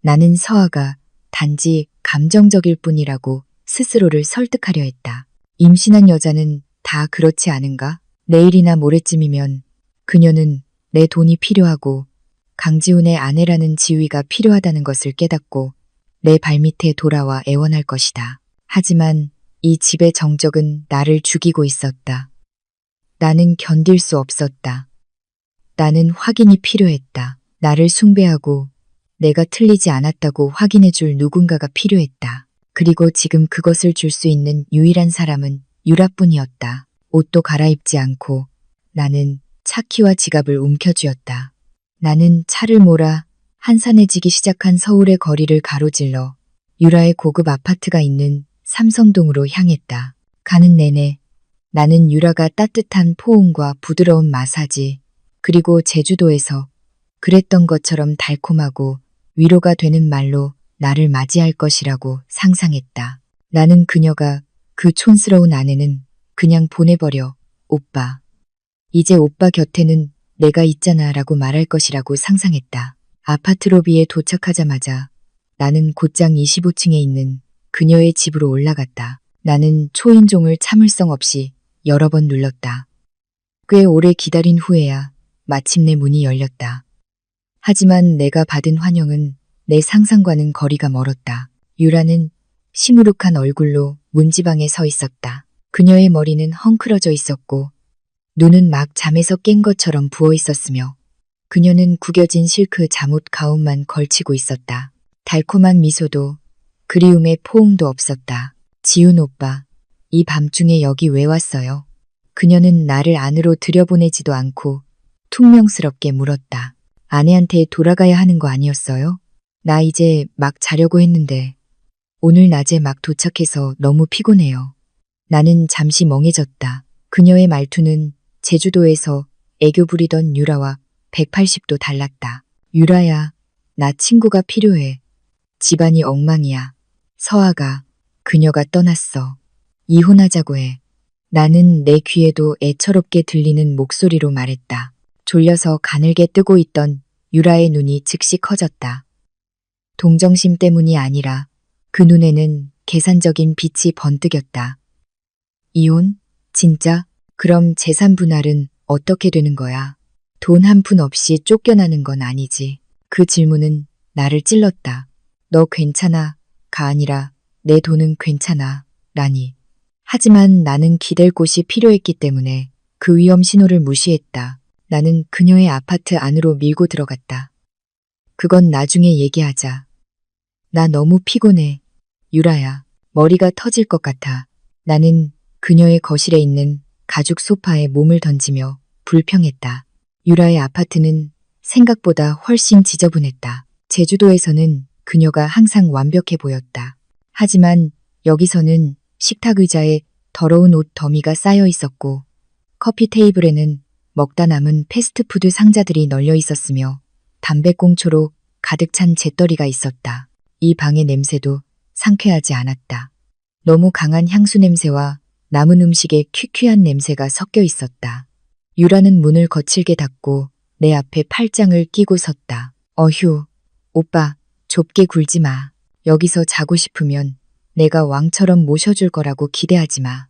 나는 서아가 단지 감정적일 뿐이라고 스스로를 설득하려 했다. 임신한 여자는 다 그렇지 않은가? 내일이나 모레쯤이면 그녀는 내 돈이 필요하고 강지훈의 아내라는 지위가 필요하다는 것을 깨닫고 내 발밑에 돌아와 애원할 것이다. 하지만 이 집의 정적은 나를 죽이고 있었다. 나는 견딜 수 없었다. 나는 확인이 필요했다. 나를 숭배하고 내가 틀리지 않았다고 확인해 줄 누군가가 필요했다. 그리고 지금 그것을 줄 수 있는 유일한 사람은 유라뿐이었다. 옷도 갈아입지 않고 나는 차키와 지갑을 움켜쥐었다. 나는 차를 몰아 한산해지기 시작한 서울의 거리를 가로질러 유라의 고급 아파트가 있는 삼성동으로 향했다. 가는 내내 나는 유라가 따뜻한 포옹과 부드러운 마사지, 그리고 제주도에서 그랬던 것처럼 달콤하고 위로가 되는 말로 나를 맞이할 것이라고 상상했다. 나는 그녀가 그 촌스러운 아내는 그냥 보내버려, 오빠. 이제 오빠 곁에는 내가 있잖아 라고 말할 것이라고 상상했다. 아파트 로비에 도착하자마자 나는 곧장 25층에 있는 그녀의 집으로 올라갔다. 나는 초인종을 참을성 없이 여러 번 눌렀다. 꽤 오래 기다린 후에야 마침내 문이 열렸다. 하지만 내가 받은 환영은 내 상상과는 거리가 멀었다. 유라는 시무룩한 얼굴로 문지방에 서 있었다. 그녀의 머리는 헝클어져 있었고 눈은 막 잠에서 깬 것처럼 부어 있었으며 그녀는 구겨진 실크 잠옷 가운만 걸치고 있었다. 달콤한 미소도 그리움의 포옹도 없었다. 지훈 오빠, 이 밤중에 여기 왜 왔어요? 그녀는 나를 안으로 들여보내지도 않고 퉁명스럽게 물었다. 아내한테 돌아가야 하는 거 아니었어요? 나 이제 막 자려고 했는데 오늘 낮에 막 도착해서 너무 피곤해요. 나는 잠시 멍해졌다. 그녀의 말투는 제주도에서 애교 부리던 유라와 180도 달랐다. 유라야, 나 친구가 필요해. 집안이 엉망이야. 서아가, 그녀가 떠났어. 이혼하자고 해. 나는 내 귀에도 애처롭게 들리는 목소리로 말했다. 졸려서 가늘게 뜨고 있던 유라의 눈이 즉시 커졌다. 동정심 때문이 아니라 그 눈에는 계산적인 빛이 번뜩였다. 이혼? 진짜? 그럼 재산 분할은 어떻게 되는 거야? 돈 한 푼 없이 쫓겨나는 건 아니지. 그 질문은 나를 찔렀다. 너 괜찮아? 가 아니라 내 돈은 괜찮아. 라니. 하지만 나는 기댈 곳이 필요했기 때문에 그 위험 신호를 무시했다. 나는 그녀의 아파트 안으로 밀고 들어갔다. 그건 나중에 얘기하자. 나 너무 피곤해. 유라야, 머리가 터질 것 같아. 나는 그녀의 거실에 있는 가죽 소파에 몸을 던지며 불평했다. 유라의 아파트는 생각보다 훨씬 지저분했다. 제주도에서는 그녀가 항상 완벽해 보였다. 하지만 여기서는 식탁 의자에 더러운 옷 더미가 쌓여 있었고 커피 테이블에는 먹다 남은 패스트푸드 상자들이 널려 있었으며 담배꽁초로 가득 찬 재떨이가 있었다. 이 방의 냄새도 상쾌하지 않았다. 너무 강한 향수 냄새와 남은 음식의 퀴퀴한 냄새가 섞여 있었다. 유라는 문을 거칠게 닫고 내 앞에 팔짱을 끼고 섰다. 어휴, 오빠, 좁게 굴지 마. 여기서 자고 싶으면 내가 왕처럼 모셔줄 거라고 기대하지 마.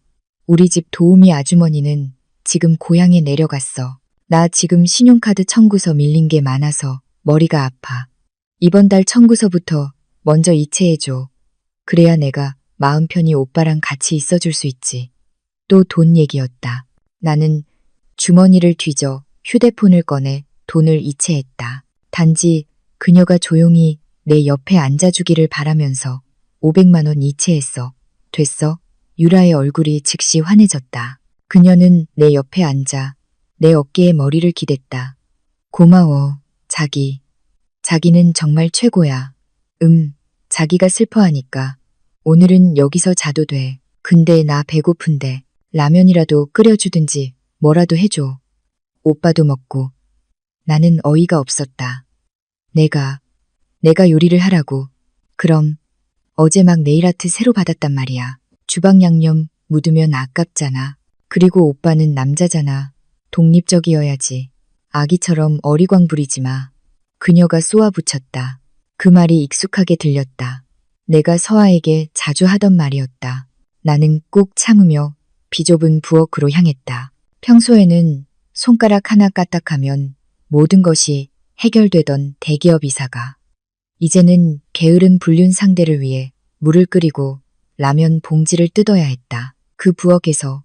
우리 집 도우미 아주머니는 지금 고향에 내려갔어. 나 지금 신용카드 청구서 밀린 게 많아서 머리가 아파. 이번 달 청구서부터 먼저 이체해줘. 그래야 내가 마음 편히 오빠랑 같이 있어줄 수 있지. 또 돈 얘기였다. 나는 주머니를 뒤져 휴대폰을 꺼내 돈을 이체했다. 단지 그녀가 조용히 내 옆에 앉아주기를 바라면서 500만 원 이체했어. 됐어? 유라의 얼굴이 즉시 환해졌다. 그녀는 내 옆에 앉아 내 어깨에 머리를 기댔다. 고마워, 자기. 자기는 정말 최고야. 자기가 슬퍼하니까 오늘은 여기서 자도 돼. 근데 나 배고픈데 라면이라도 끓여주든지 뭐라도 해줘. 오빠도 먹고. 나는 어이가 없었다. 내가 요리를 하라고. 그럼 어제 막 네일아트 새로 받았단 말이야. 주방 양념 묻으면 아깝잖아. 그리고 오빠는 남자잖아. 독립적이어야지. 아기처럼 어리광 부리지 마. 그녀가 쏘아붙였다. 그 말이 익숙하게 들렸다. 내가 서아에게 자주 하던 말이었다. 나는 꾹 참으며 비좁은 부엌으로 향했다. 평소에는 손가락 하나 까딱하면 모든 것이 해결되던 대기업 이사가 이제는 게으른 불륜 상대를 위해 물을 끓이고 라면 봉지를 뜯어야 했다. 그 부엌에서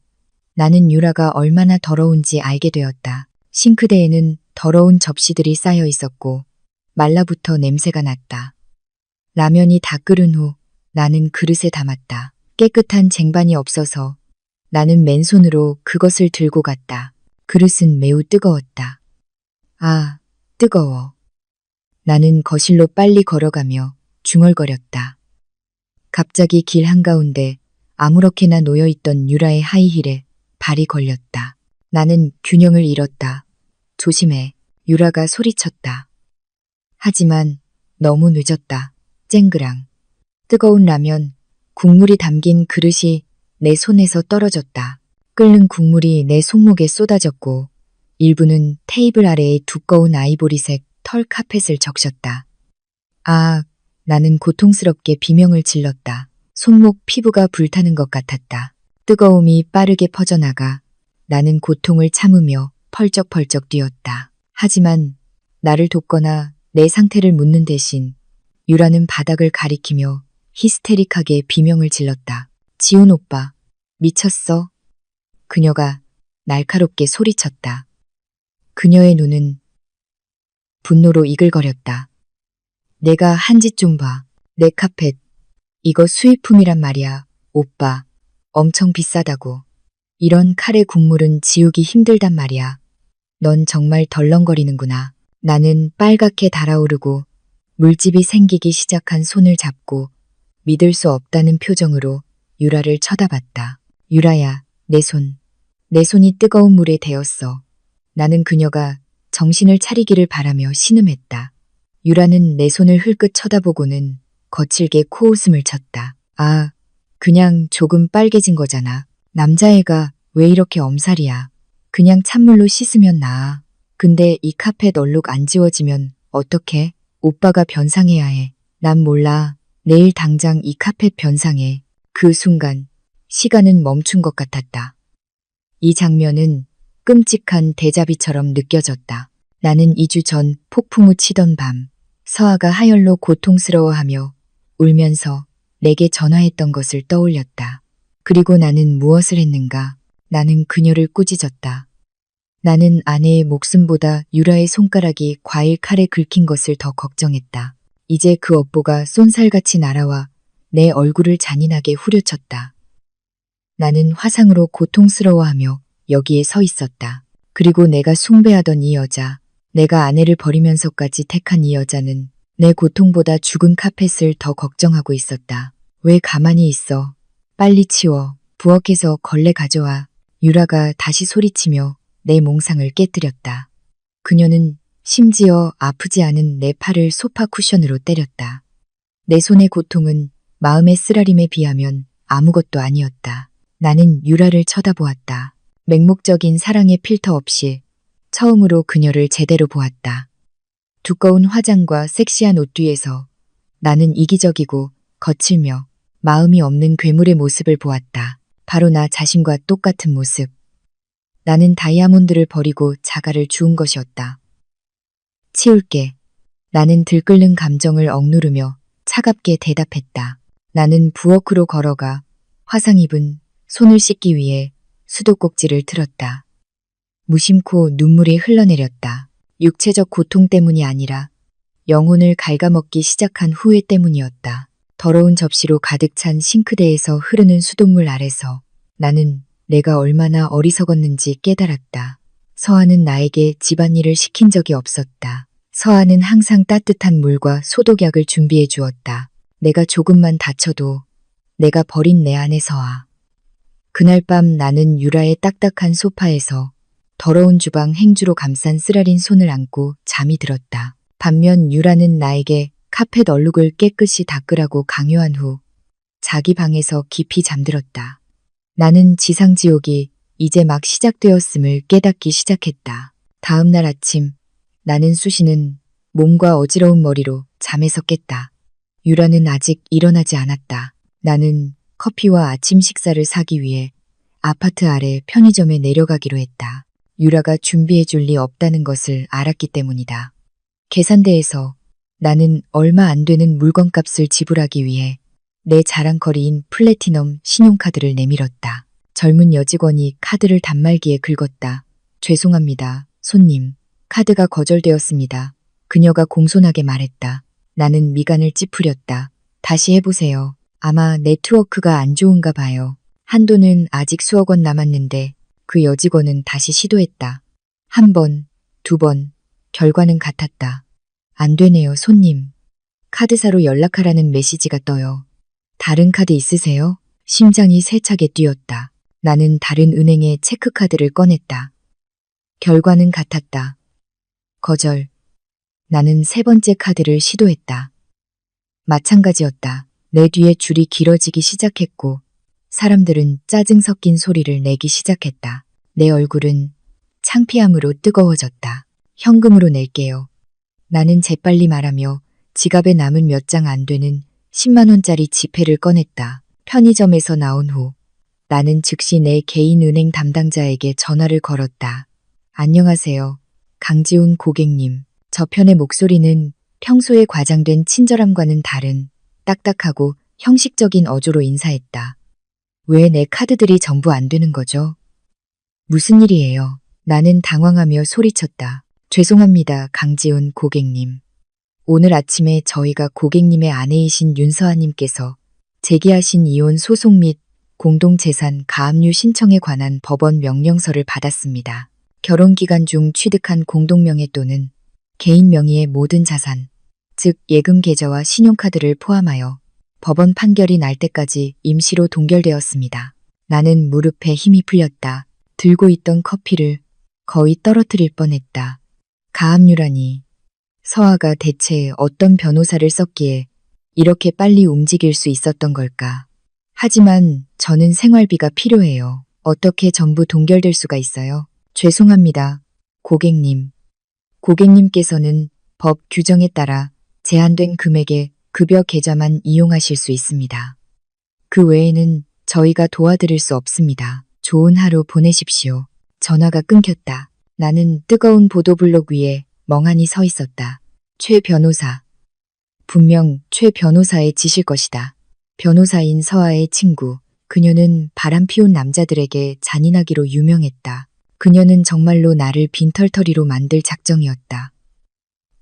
나는 유라가 얼마나 더러운지 알게 되었다. 싱크대에는 더러운 접시들이 쌓여 있었고 말라붙어 냄새가 났다. 라면이 다 끓은 후 나는 그릇에 담았다. 깨끗한 쟁반이 없어서 나는 맨손으로 그것을 들고 갔다. 그릇은 매우 뜨거웠다. 아, 뜨거워. 나는 거실로 빨리 걸어가며 중얼거렸다. 갑자기 길 한가운데 아무렇게나 놓여있던 유라의 하이힐에 발이 걸렸다. 나는 균형을 잃었다. 조심해. 유라가 소리쳤다. 하지만 너무 늦었다. 쨍그랑. 뜨거운 라면, 국물이 담긴 그릇이 내 손에서 떨어졌다. 끓는 국물이 내 손목에 쏟아졌고 일부는 테이블 아래의 두꺼운 아이보리색 털 카펫을 적셨다. 아, 나는 고통스럽게 비명을 질렀다. 손목 피부가 불타는 것 같았다. 뜨거움이 빠르게 퍼져나가 나는 고통을 참으며 펄쩍펄쩍 뛰었다. 하지만 나를 돕거나 내 상태를 묻는 대신 유라는 바닥을 가리키며 히스테릭하게 비명을 질렀다. 지훈 오빠, 미쳤어? 그녀가 날카롭게 소리쳤다. 그녀의 눈은 분노로 이글거렸다. 내가 한 짓 좀 봐. 내 카펫. 이거 수입품이란 말이야. 오빠. 엄청 비싸다고. 이런 카레 국물은 지우기 힘들단 말이야. 넌 정말 덜렁거리는구나. 나는 빨갛게 달아오르고 물집이 생기기 시작한 손을 잡고 믿을 수 없다는 표정으로 유라를 쳐다봤다. 유라야, 내 손. 내 손이 뜨거운 물에 데었어. 나는 그녀가 정신을 차리기를 바라며 신음했다. 유라는 내 손을 흘끗 쳐다보고는 거칠게 코웃음을 쳤다. 아, 그냥 조금 빨개진 거잖아. 남자애가 왜 이렇게 엄살이야. 그냥 찬물로 씻으면 나아. 근데 이 카펫 얼룩 안 지워지면 어떡해? 오빠가 변상해야 해. 난 몰라. 내일 당장 이 카펫 변상해. 그 순간 시간은 멈춘 것 같았다. 이 장면은 끔찍한 데자비처럼 느껴졌다. 나는 2주 전 폭풍우 치던 밤 서아가 하열로 고통스러워하며 울면서 내게 전화했던 것을 떠올렸다. 그리고 나는 무엇을 했는가? 나는 그녀를 꾸짖었다. 나는 아내의 목숨보다 유라의 손가락이 과일 칼에 긁힌 것을 더 걱정했다. 이제 그 업보가 쏜살같이 날아와 내 얼굴을 잔인하게 후려쳤다. 나는 화상으로 고통스러워하며 여기에 서 있었다. 그리고 내가 숭배하던 이 여자, 내가 아내를 버리면서까지 택한 이 여자는 내 고통보다 죽은 카펫을 더 걱정하고 있었다. 왜 가만히 있어? 빨리 치워. 부엌에서 걸레 가져와. 유라가 다시 소리치며 내 몽상을 깨뜨렸다. 그녀는 심지어 아프지 않은 내 팔을 소파 쿠션으로 때렸다. 내 손의 고통은 마음의 쓰라림에 비하면 아무것도 아니었다. 나는 유라를 쳐다보았다. 맹목적인 사랑의 필터 없이 처음으로 그녀를 제대로 보았다. 두꺼운 화장과 섹시한 옷 뒤에서 나는 이기적이고 거칠며 마음이 없는 괴물의 모습을 보았다. 바로 나 자신과 똑같은 모습. 나는 다이아몬드를 버리고 자갈을 주운 것이었다. 치울게. 나는 들끓는 감정을 억누르며 차갑게 대답했다. 나는 부엌으로 걸어가 화상 입은 손을 씻기 위해 수도꼭지를 틀었다. 무심코 눈물이 흘러내렸다. 육체적 고통 때문이 아니라 영혼을 갉아먹기 시작한 후회 때문이었다. 더러운 접시로 가득 찬 싱크대에서 흐르는 수돗물 아래서 나는 내가 얼마나 어리석었는지 깨달았다. 서아는 나에게 집안일을 시킨 적이 없었다. 서아는 항상 따뜻한 물과 소독약을 준비해 주었다. 내가 조금만 다쳐도 내가 버린 내 아내 서아. 그날 밤 나는 유라의 딱딱한 소파에서 더러운 주방 행주로 감싼 쓰라린 손을 안고 잠이 들었다. 반면 유라는 나에게 카펫 얼룩을 깨끗이 닦으라고 강요한 후 자기 방에서 깊이 잠들었다. 나는 지상지옥이 이제 막 시작되었음을 깨닫기 시작했다. 다음 날 아침 나는 수시는 몸과 어지러운 머리로 잠에서 깼다. 유라는 아직 일어나지 않았다. 나는 커피와 아침 식사를 사기 위해 아파트 아래 편의점에 내려가기로 했다. 유라가 준비해 줄 리 없다는 것을 알았기 때문이다. 계산대에서 나는 얼마 안 되는 물건값을 지불하기 위해 내 자랑거리인 플래티넘 신용카드를 내밀었다. 젊은 여직원이 카드를 단말기에 긁었다. 죄송합니다, 손님. 카드가 거절되었습니다. 그녀가 공손하게 말했다. 나는 미간을 찌푸렸다. 다시 해보세요. 아마 네트워크가 안 좋은가 봐요. 한도는 아직 수억 원 남았는데 그 여직원은 다시 시도했다. 한 번, 두 번, 결과는 같았다. 안 되네요, 손님. 카드사로 연락하라는 메시지가 떠요. 다른 카드 있으세요? 심장이 세차게 뛰었다. 나는 다른 은행의 체크카드를 꺼냈다. 결과는 같았다. 거절. 나는 세 번째 카드를 시도했다. 마찬가지였다. 내 뒤에 줄이 길어지기 시작했고 사람들은 짜증 섞인 소리를 내기 시작했다. 내 얼굴은 창피함으로 뜨거워졌다. 현금으로 낼게요. 나는 재빨리 말하며 지갑에 남은 몇 장 안 되는 10만 원짜리 지폐를 꺼냈다. 편의점에서 나온 후 나는 즉시 내 개인 은행 담당자에게 전화를 걸었다. 안녕하세요. 강지훈 고객님. 저편의 목소리는 평소에 과장된 친절함과는 다른 딱딱하고 형식적인 어조로 인사했다. 왜 내 카드들이 전부 안 되는 거죠? 무슨 일이에요? 나는 당황하며 소리쳤다. 죄송합니다, 강지훈 고객님. 오늘 아침에 저희가 고객님의 아내이신 윤서아님께서 제기하신 이혼 소송 및 공동재산 가압류 신청에 관한 법원 명령서를 받았습니다. 결혼 기간 중 취득한 공동명의 또는 개인 명의의 모든 자산, 즉 예금 계좌와 신용카드를 포함하여 법원 판결이 날 때까지 임시로 동결되었습니다. 나는 무릎에 힘이 풀렸다. 들고 있던 커피를 거의 떨어뜨릴 뻔했다. 가압류라니. 서아가 대체 어떤 변호사를 썼기에 이렇게 빨리 움직일 수 있었던 걸까? 하지만 저는 생활비가 필요해요. 어떻게 전부 동결될 수가 있어요? 죄송합니다, 고객님. 고객님께서는 법 규정에 따라 제한된 금액의 급여 계좌만 이용하실 수 있습니다. 그 외에는 저희가 도와드릴 수 없습니다. 좋은 하루 보내십시오. 전화가 끊겼다. 나는 뜨거운 보도블록 위에 멍하니 서 있었다. 최 변호사. 분명 최 변호사의 짓일 것이다. 변호사인 서아의 친구. 그녀는 바람피운 남자들에게 잔인하기로 유명했다. 그녀는 정말로 나를 빈털터리로 만들 작정이었다.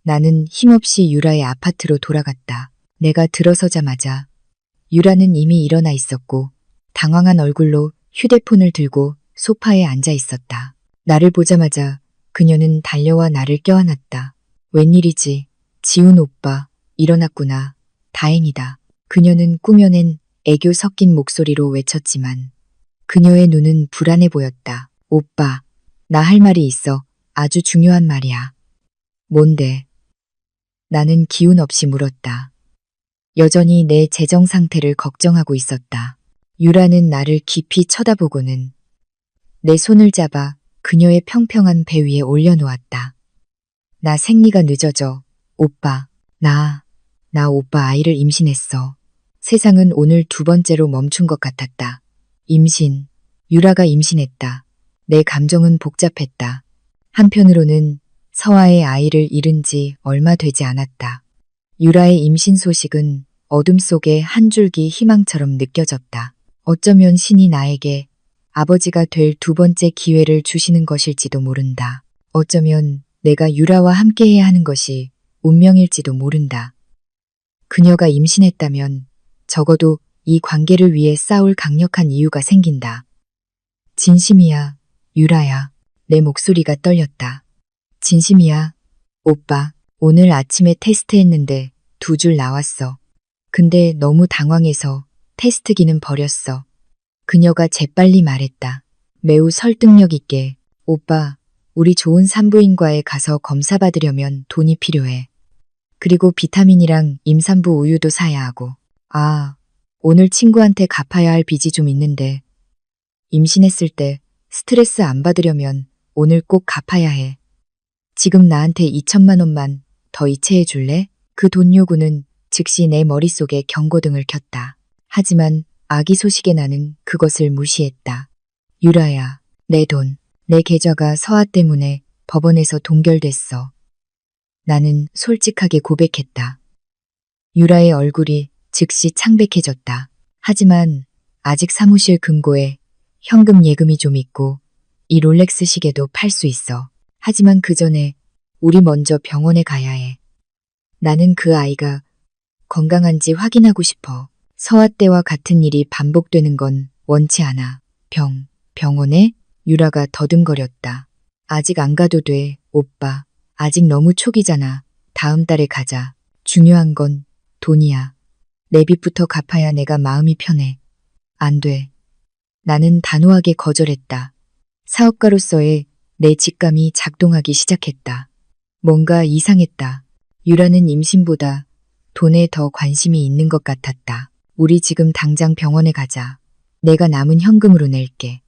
나는 힘없이 유라의 아파트로 돌아갔다. 내가 들어서자마자 유라는 이미 일어나 있었고 당황한 얼굴로 휴대폰을 들고 소파에 앉아 있었다. 나를 보자마자 그녀는 달려와 나를 껴안았다. 웬일이지? 지훈 오빠. 일어났구나. 다행이다. 그녀는 꾸며낸 애교 섞인 목소리로 외쳤지만 그녀의 눈은 불안해 보였다. 오빠, 나 할 말이 있어. 아주 중요한 말이야. 뭔데? 나는 기운 없이 물었다. 여전히 내 재정 상태를 걱정하고 있었다. 유라는 나를 깊이 쳐다보고는 내 손을 잡아 그녀의 평평한 배 위에 올려놓았다. 나 생리가 늦어져. 오빠, 나 오빠 아이를 임신했어. 세상은 오늘 두 번째로 멈춘 것 같았다. 임신, 유라가 임신했다. 내 감정은 복잡했다. 한편으로는 서아의 아이를 잃은 지 얼마 되지 않았다. 유라의 임신 소식은 어둠 속에 한 줄기 희망처럼 느껴졌다. 어쩌면 신이 나에게 아버지가 될 두 번째 기회를 주시는 것일지도 모른다. 어쩌면 내가 유라와 함께해야 하는 것이 운명일지도 모른다. 그녀가 임신했다면 적어도 이 관계를 위해 싸울 강력한 이유가 생긴다. 진심이야, 유라야. 내 목소리가 떨렸다. 진심이야. 오빠, 오늘 아침에 테스트했는데 2줄 나왔어. 근데 너무 당황해서 테스트기는 버렸어. 그녀가 재빨리 말했다. 매우 설득력 있게. 오빠, 우리 좋은 산부인과에 가서 검사 받으려면 돈이 필요해. 그리고 비타민이랑 임산부 우유도 사야 하고. 아, 오늘 친구한테 갚아야 할 빚이 좀 있는데. 임신했을 때 스트레스 안 받으려면 오늘 꼭 갚아야 해. 지금 나한테 2천만 원만 더 이체해 줄래? 그 돈 요구는 즉시 내 머릿속에 경고등을 켰다. 하지만 아기 소식에 나는 그것을 무시했다. 유라야, 내 돈, 내 계좌가 서아 때문에 법원에서 동결됐어. 나는 솔직하게 고백했다. 유라의 얼굴이 즉시 창백해졌다. 하지만 아직 사무실 금고에 현금 예금이 좀 있고 이 롤렉스 시계도 팔 수 있어. 하지만 그 전에 우리 먼저 병원에 가야 해. 나는 그 아이가 건강한지 확인하고 싶어. 서아 때와 같은 일이 반복되는 건 원치 않아. 병원에? 유라가 더듬거렸다. 아직 안 가도 돼, 오빠. 아직 너무 초기잖아. 다음 달에 가자. 중요한 건 돈이야. 내 빚부터 갚아야 내가 마음이 편해. 안 돼. 나는 단호하게 거절했다. 사업가로서의 내 직감이 작동하기 시작했다. 뭔가 이상했다. 유라는 임신보다 돈에 더 관심이 있는 것 같았다. 우리 지금 당장 병원에 가자. 내가 남은 현금으로 낼게.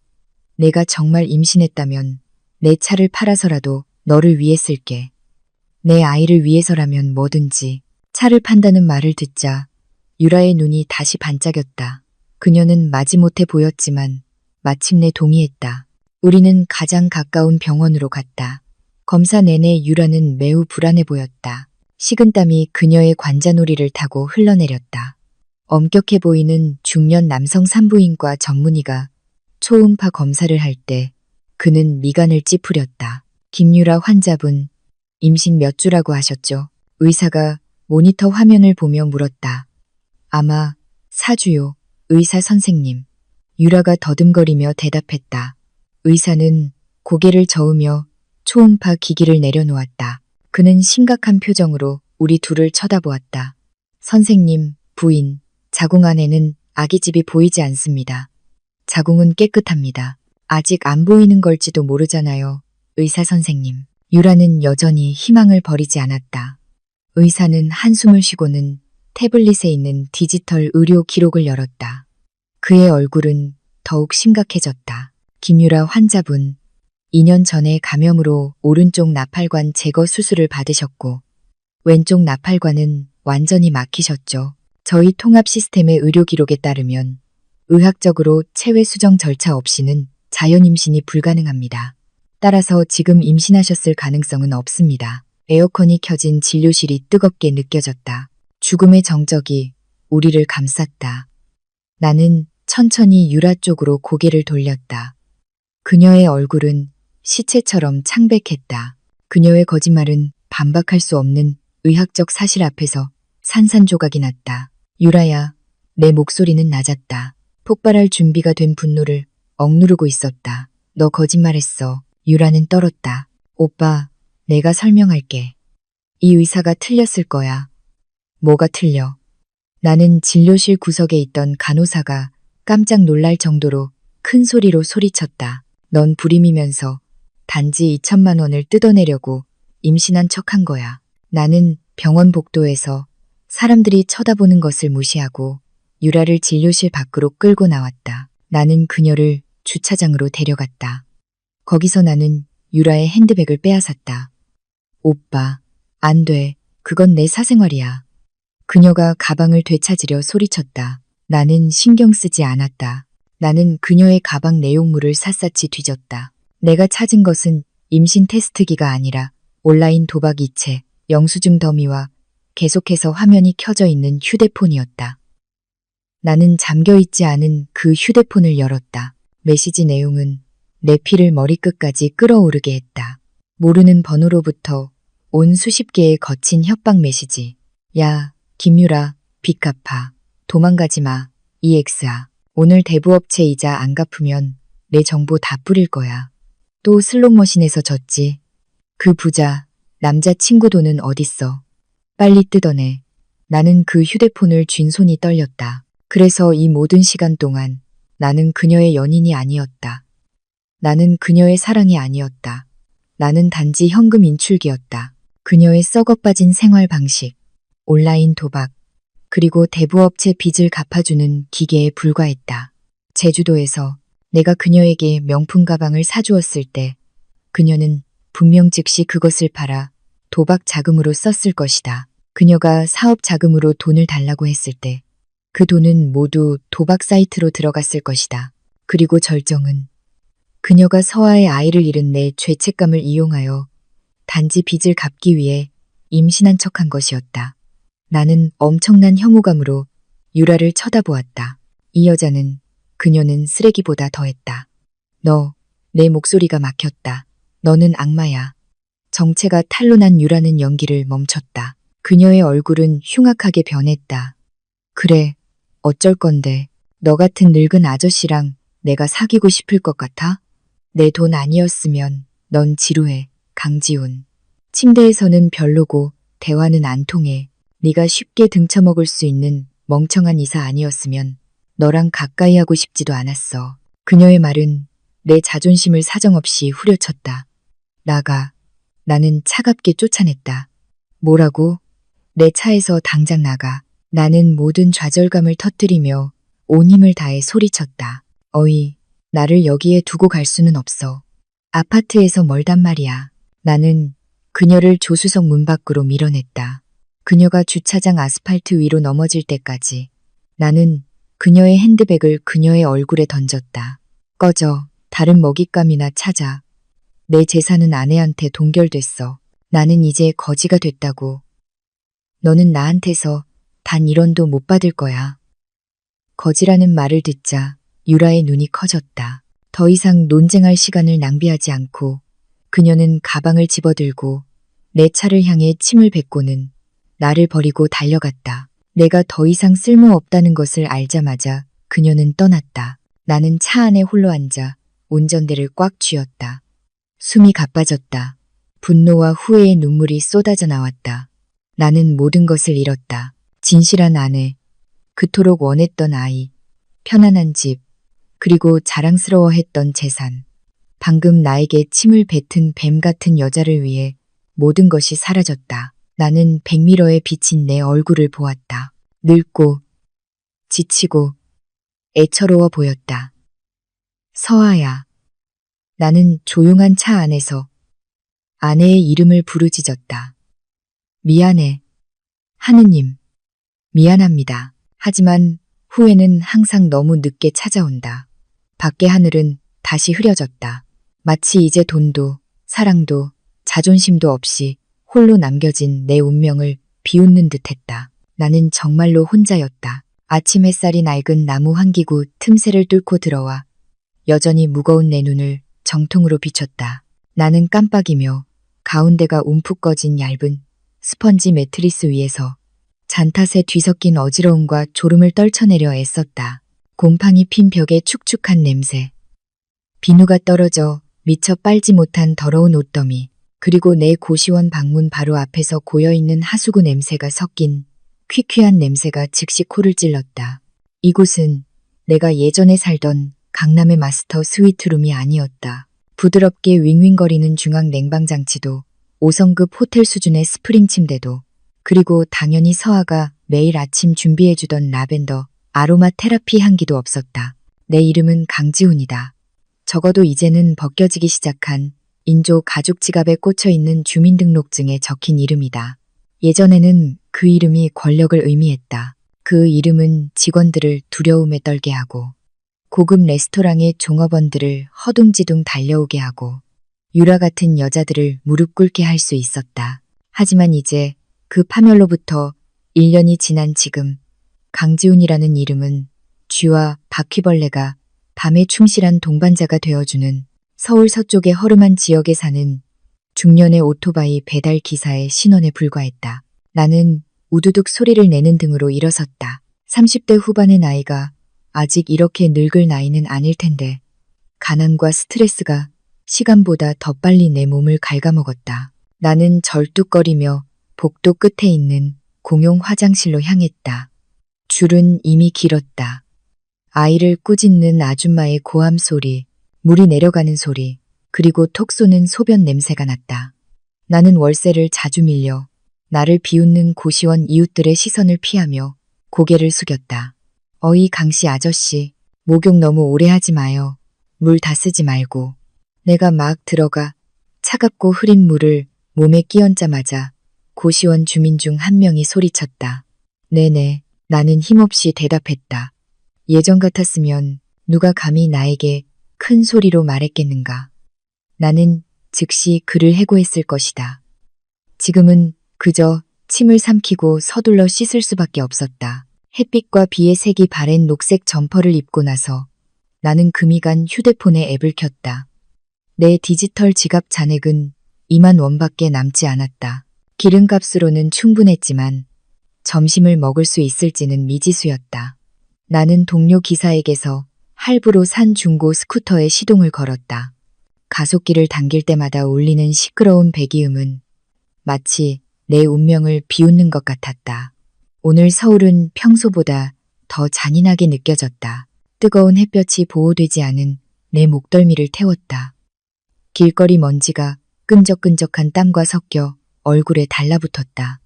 내가 정말 임신했다면 내 차를 팔아서라도 너를 위해 쓸게. 내 아이를 위해서라면 뭐든지. 차를 판다는 말을 듣자 유라의 눈이 다시 반짝였다. 그녀는 마지못해 보였지만 마침내 동의했다. 우리는 가장 가까운 병원으로 갔다. 검사 내내 유라는 매우 불안해 보였다. 식은땀이 그녀의 관자놀이를 타고 흘러내렸다. 엄격해 보이는 중년 남성 산부인과 전문의가 초음파 검사를 할 때 그는 미간을 찌푸렸다. 김유라 환자분, 임신 몇 주라고 하셨죠? 의사가 모니터 화면을 보며 물었다. 아마 4주요, 의사 선생님. 유라가 더듬거리며 대답했다. 의사는 고개를 저으며 초음파 기기를 내려놓았다. 그는 심각한 표정으로 우리 둘을 쳐다보았다. 선생님, 부인, 자궁 안에는 아기집이 보이지 않습니다. 자궁은 깨끗합니다. 아직 안 보이는 걸지도 모르잖아요. 의사 선생님. 유라는 여전히 희망을 버리지 않았다. 의사는 한숨을 쉬고는 태블릿에 있는 디지털 의료 기록을 열었다. 그의 얼굴은 더욱 심각해졌다. 김유라 환자분, 2년 전에 감염으로 오른쪽 나팔관 제거 수술을 받으셨고 왼쪽 나팔관은 완전히 막히셨죠. 저희 통합 시스템의 의료 기록에 따르면 의학적으로 체외 수정 절차 없이는 자연 임신이 불가능합니다. 따라서 지금 임신하셨을 가능성은 없습니다. 에어컨이 켜진 진료실이 뜨겁게 느껴졌다. 죽음의 정적이 우리를 감쌌다. 나는 천천히 유라 쪽으로 고개를 돌렸다. 그녀의 얼굴은 시체처럼 창백했다. 그녀의 거짓말은 반박할 수 없는 의학적 사실 앞에서 산산조각이 났다. 유라야, 내 목소리는 낮았다. 폭발할 준비가 된 분노를 억누르고 있었다. 너 거짓말했어. 유라는 떨었다. 오빠, 내가 설명할게. 이 의사가 틀렸을 거야. 뭐가 틀려? 나는 진료실 구석에 있던 간호사가 깜짝 놀랄 정도로 큰 소리로 소리쳤다. 넌 불임이면서 단지 2천만 원을 뜯어내려고 임신한 척한 거야. 나는 병원 복도에서 사람들이 쳐다보는 것을 무시하고 유라를 진료실 밖으로 끌고 나왔다. 나는 그녀를 주차장으로 데려갔다. 거기서 나는 유라의 핸드백을 빼앗았다. 오빠, 안 돼. 그건 내 사생활이야. 그녀가 가방을 되찾으려 소리쳤다. 나는 신경 쓰지 않았다. 나는 그녀의 가방 내용물을 샅샅이 뒤졌다. 내가 찾은 것은 임신 테스트기가 아니라 온라인 도박 이체, 영수증 더미와 계속해서 화면이 켜져 있는 휴대폰이었다. 나는 잠겨있지 않은 그 휴대폰을 열었다. 메시지 내용은 내 피를 머리끝까지 끓어오르게 했다. 모르는 번호로부터 온 수십 개의 거친 협박 메시지. 야, 김유라, 빚 갚아. 도망가지 마. EXA. 오늘 대부업체 이자 안 갚으면 내 정보 다 뿌릴 거야. 또 슬롯머신에서 졌지. 그 부자, 남자친구 돈은 어딨어. 빨리 뜯어내. 나는 그 휴대폰을 쥔 손이 떨렸다. 그래서 이 모든 시간 동안 나는 그녀의 연인이 아니었다. 나는 그녀의 사랑이 아니었다. 나는 단지 현금 인출기였다. 그녀의 썩어빠진 생활 방식, 온라인 도박, 그리고 대부업체 빚을 갚아주는 기계에 불과했다. 제주도에서 내가 그녀에게 명품 가방을 사주었을 때 그녀는 분명 즉시 그것을 팔아 도박 자금으로 썼을 것이다. 그녀가 사업 자금으로 돈을 달라고 했을 때 그 돈은 모두 도박 사이트로 들어갔을 것이다. 그리고 절정은 그녀가 서아의 아이를 잃은 내 죄책감을 이용하여 단지 빚을 갚기 위해 임신한 척한 것이었다. 나는 엄청난 혐오감으로 유라를 쳐다보았다. 이 여자는, 그녀는 쓰레기보다 더했다. 너, 내 목소리가 막혔다. 너는 악마야. 정체가 탄로 난 유라는 연기를 멈췄다. 그녀의 얼굴은 흉악하게 변했다. 그래, 어쩔 건데. 너 같은 늙은 아저씨랑 내가 사귀고 싶을 것 같아? 내 돈 아니었으면 넌 지루해, 강지훈. 침대에서는 별로고 대화는 안 통해. 네가 쉽게 등쳐먹을 수 있는 멍청한 이사 아니었으면 너랑 가까이 하고 싶지도 않았어. 그녀의 말은 내 자존심을 사정없이 후려쳤다. 나가. 나는 차갑게 쫓아냈다. 뭐라고? 내 차에서 당장 나가. 나는 모든 좌절감을 터뜨리며 온 힘을 다해 소리쳤다. 어이, 나를 여기에 두고 갈 수는 없어. 아파트에서 멀단 말이야. 나는 그녀를 조수석 문 밖으로 밀어냈다. 그녀가 주차장 아스팔트 위로 넘어질 때까지 나는 그녀의 핸드백을 그녀의 얼굴에 던졌다. 꺼져. 다른 먹잇감이나 찾아. 내 재산은 아내한테 동결됐어. 나는 이제 거지가 됐다고. 너는 나한테서 단 1원도 못 받을 거야. 거지라는 말을 듣자 유라의 눈이 커졌다. 더 이상 논쟁할 시간을 낭비하지 않고 그녀는 가방을 집어들고 내 차를 향해 침을 뱉고는 나를 버리고 달려갔다. 내가 더 이상 쓸모없다는 것을 알자마자 그녀는 떠났다. 나는 차 안에 홀로 앉아 운전대를 꽉 쥐었다. 숨이 가빠졌다. 분노와 후회의 눈물이 쏟아져 나왔다. 나는 모든 것을 잃었다. 진실한 아내, 그토록 원했던 아이, 편안한 집, 그리고 자랑스러워했던 재산. 방금 나에게 침을 뱉은 뱀 같은 여자를 위해 모든 것이 사라졌다. 나는 백미러에 비친 내 얼굴을 보았다. 늙고, 지치고, 애처로워 보였다. 서아야. 나는 조용한 차 안에서 아내의 이름을 부르짖었다. 미안해. 하느님. 미안합니다. 하지만 후회는 항상 너무 늦게 찾아온다. 밖의 하늘은 다시 흐려졌다. 마치 이제 돈도, 사랑도, 자존심도 없이 홀로 남겨진 내 운명을 비웃는 듯했다. 나는 정말로 혼자였다. 아침 햇살이 낡은 나무 한 기구 틈새를 뚫고 들어와 여전히 무거운 내 눈을 정통으로 비췄다. 나는 깜빡이며 가운데가 움푹 꺼진 얇은 스펀지 매트리스 위에서 잔탓에 뒤섞인 어지러움과 졸음을 떨쳐내려 애썼다. 곰팡이 핀 벽의 축축한 냄새. 비누가 떨어져 미처 빨지 못한 더러운 옷더미. 그리고 내 고시원 방문 바로 앞에서 고여있는 하수구 냄새가 섞인 퀴퀴한 냄새가 즉시 코를 찔렀다. 이곳은 내가 예전에 살던 강남의 마스터 스위트룸이 아니었다. 부드럽게 윙윙거리는 중앙 냉방장치도 5성급 호텔 수준의 스프링 침대도 그리고 당연히 서아가 매일 아침 준비해주던 라벤더 아로마 테라피 향기도 없었다. 내 이름은 강지훈이다. 적어도 이제는 벗겨지기 시작한 인조 가죽 지갑에 꽂혀있는 주민등록증에 적힌 이름이다. 예전에는 그 이름이 권력을 의미했다. 그 이름은 직원들을 두려움에 떨게 하고 고급 레스토랑의 종업원들을 허둥지둥 달려오게 하고 유라 같은 여자들을 무릎 꿇게 할 수 있었다. 하지만 이제 그 파멸로부터 1년이 지난 지금 강지훈이라는 이름은 쥐와 바퀴벌레가 밤에 충실한 동반자가 되어주는 서울 서쪽의 허름한 지역에 사는 중년의 오토바이 배달 기사의 신원에 불과했다. 나는 우두둑 소리를 내는 등으로 일어섰다. 30대 후반의 나이가 아직 이렇게 늙을 나이는 아닐 텐데 가난과 스트레스가 시간보다 더 빨리 내 몸을 갉아먹었다. 나는 절뚝거리며 복도 끝에 있는 공용 화장실로 향했다. 줄은 이미 길었다. 아이를 꾸짖는 아줌마의 고함 소리, 물이 내려가는 소리, 그리고 톡 쏘는 소변 냄새가 났다. 나는 월세를 자주 밀려 나를 비웃는 고시원 이웃들의 시선을 피하며 고개를 숙였다. 어이 강씨 아저씨, 목욕 너무 오래 하지 마요. 물 다 쓰지 말고. 내가 막 들어가 차갑고 흐린 물을 몸에 끼얹자마자 고시원 주민 중 한 명이 소리쳤다. 네네, 나는 힘없이 대답했다. 예전 같았으면 누가 감히 나에게 큰 소리로 말했겠는가. 나는 즉시 그를 해고했을 것이다. 지금은 그저 침을 삼키고 서둘러 씻을 수밖에 없었다. 햇빛과 비의 색이 바랜 녹색 점퍼를 입고 나서 나는 금이 간 휴대폰의 앱을 켰다. 내 디지털 지갑 잔액은 2만 원밖에 남지 않았다. 기름값으로는 충분했지만 점심을 먹을 수 있을지는 미지수였다. 나는 동료 기사에게서 할부로 산 중고 스쿠터에 시동을 걸었다. 가속기를 당길 때마다 울리는 시끄러운 배기음은 마치 내 운명을 비웃는 것 같았다. 오늘 서울은 평소보다 더 잔인하게 느껴졌다. 뜨거운 햇볕이 보호되지 않은 내 목덜미를 태웠다. 길거리 먼지가 끈적끈적한 땀과 섞여 얼굴에 달라붙었다.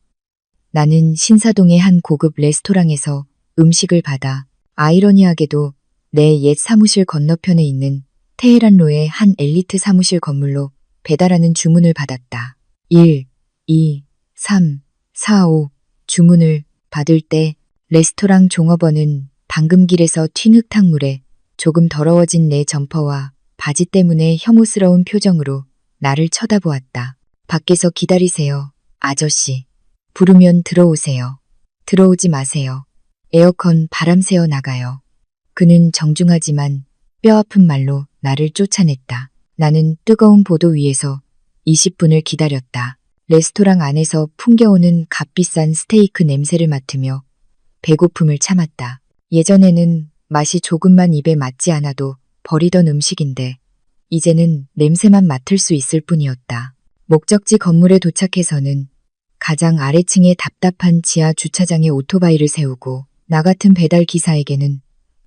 나는 신사동의 한 고급 레스토랑에서 음식을 받아 아이러니하게도 내 옛 사무실 건너편에 있는 테헤란로의 한 엘리트 사무실 건물로 배달하는 주문을 받았다. 1, 2, 3, 4, 5 주문을 받을 때 레스토랑 종업원은 방금 길에서 튄 흙탕물에 조금 더러워진 내 점퍼와 바지 때문에 혐오스러운 표정으로 나를 쳐다보았다. 밖에서 기다리세요, 아저씨. 부르면 들어오세요. 들어오지 마세요. 에어컨 바람 새어 나가요. 그는 정중하지만 뼈아픈 말로 나를 쫓아냈다. 나는 뜨거운 보도 위에서 20분을 기다렸다. 레스토랑 안에서 풍겨오는 값비싼 스테이크 냄새를 맡으며 배고픔을 참았다. 예전에는 맛이 조금만 입에 맞지 않아도 버리던 음식인데 이제는 냄새만 맡을 수 있을 뿐이었다. 목적지 건물에 도착해서는 가장 아래층의 답답한 지하 주차장에 오토바이를 세우고 나 같은 배달 기사에게는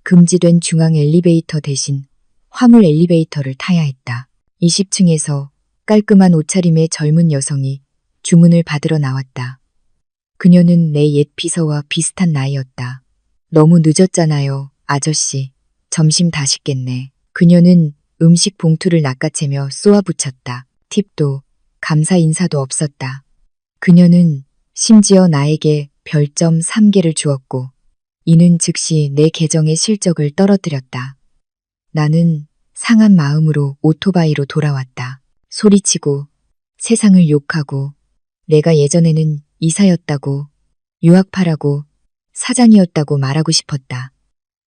금지된 중앙 엘리베이터 대신 화물 엘리베이터를 타야 했다. 20층에서 깔끔한 옷차림의 젊은 여성이 주문을 받으러 나왔다. 그녀는 내 옛 비서와 비슷한 나이였다. 너무 늦었잖아요, 아저씨. 점심 다 식겠네. 그녀는 음식 봉투를 낚아채며 쏘아붙였다. 팁도 감사 인사도 없었다. 그녀는 심지어 나에게 별점 3개를 주었고 이는 즉시 내 계정의 실적을 떨어뜨렸다. 나는 상한 마음으로 오토바이로 돌아왔다. 소리치고 세상을 욕하고 내가 예전에는 이사였다고 유학파라고 사장이었다고 말하고 싶었다.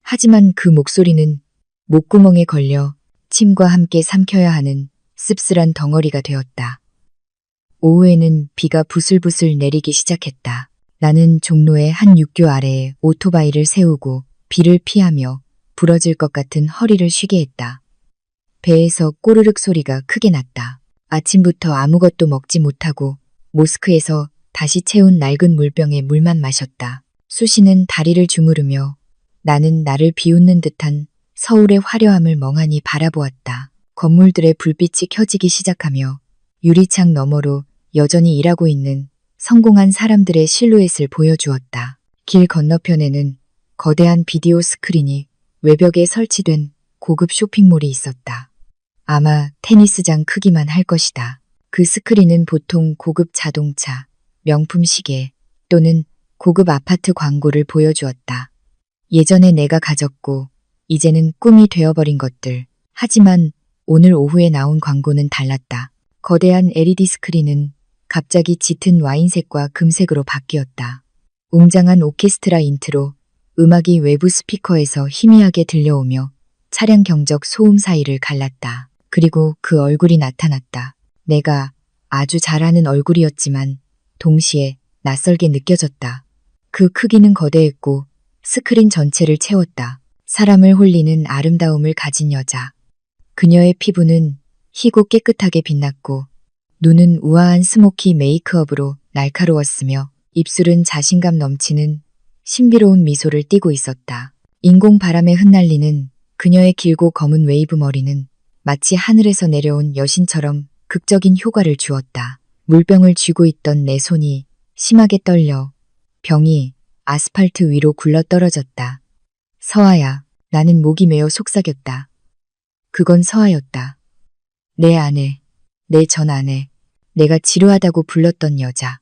하지만 그 목소리는 목구멍에 걸려 침과 함께 삼켜야 하는 씁쓸한 덩어리가 되었다. 오후에는 비가 부슬부슬 내리기 시작했다. 나는 종로의 한 육교 아래에 오토바이를 세우고 비를 피하며 부러질 것 같은 허리를 쉬게 했다. 배에서 꼬르륵 소리가 크게 났다. 아침부터 아무것도 먹지 못하고 모스크에서 다시 채운 낡은 물병에 물만 마셨다. 수시는 다리를 주무르며 나는 나를 비웃는 듯한 서울의 화려함을 멍하니 바라보았다. 건물들의 불빛이 켜지기 시작하며 유리창 너머로 여전히 일하고 있는 성공한 사람들의 실루엣을 보여주었다. 길 건너편에는 거대한 비디오 스크린이 외벽에 설치된 고급 쇼핑몰이 있었다. 아마 테니스장 크기만 할 것이다. 그 스크린은 보통 고급 자동차, 명품 시계 또는 고급 아파트 광고를 보여주었다. 예전에 내가 가졌고 이제는 꿈이 되어버린 것들. 하지만 오늘 오후에 나온 광고는 달랐다. 거대한 LED 스크린은 갑자기 짙은 와인색과 금색으로 바뀌었다. 웅장한 오케스트라 인트로, 음악이 외부 스피커에서 희미하게 들려오며 차량 경적 소음 사이를 갈랐다. 그리고 그 얼굴이 나타났다. 내가 아주 잘 아는 얼굴이었지만 동시에 낯설게 느껴졌다. 그 크기는 거대했고 스크린 전체를 채웠다. 사람을 홀리는 아름다움을 가진 여자. 그녀의 피부는 희고 깨끗하게 빛났고 눈은 우아한 스모키 메이크업으로 날카로웠으며 입술은 자신감 넘치는 신비로운 미소를 띠고 있었다. 인공 바람에 흩날리는 그녀의 길고 검은 웨이브 머리는 마치 하늘에서 내려온 여신처럼 극적인 효과를 주었다. 물병을 쥐고 있던 내 손이 심하게 떨려 병이 아스팔트 위로 굴러 떨어졌다. 서아야, 나는 목이 메어 속삭였다. 그건 서아였다. 내 아내, 내 전 아내, 내가 지루하다고 불렀던 여자.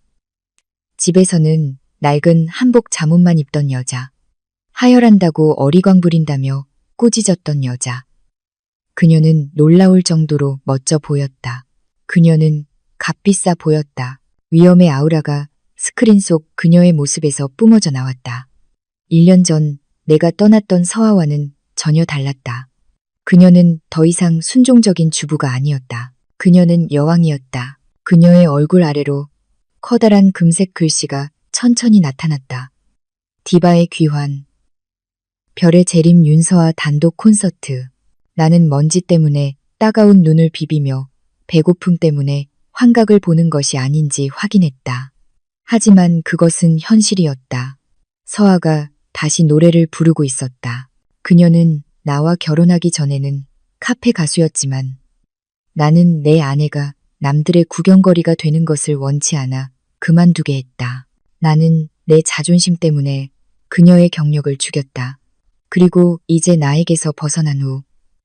집에서는 낡은 한복 잠옷만 입던 여자. 하혈한다고 어리광 부린다며 꾸짖었던 여자. 그녀는 놀라울 정도로 멋져 보였다. 그녀는 값비싸 보였다. 위험의 아우라가 스크린 속 그녀의 모습에서 뿜어져 나왔다. 1년 전 내가 떠났던 서아와는 전혀 달랐다. 그녀는 더 이상 순종적인 주부가 아니었다. 그녀는 여왕이었다. 그녀의 얼굴 아래로 커다란 금색 글씨가 천천히 나타났다. 디바의 귀환. 별의 재림 윤서아 단독 콘서트. 나는 먼지 때문에 따가운 눈을 비비며 배고픔 때문에 환각을 보는 것이 아닌지 확인했다. 하지만 그것은 현실이었다. 서아가 다시 노래를 부르고 있었다. 그녀는 나와 결혼하기 전에는 카페 가수였지만 나는 내 아내가 남들의 구경거리가 되는 것을 원치 않아 그만두게 했다. 나는 내 자존심 때문에 그녀의 경력을 죽였다. 그리고 이제 나에게서 벗어난 후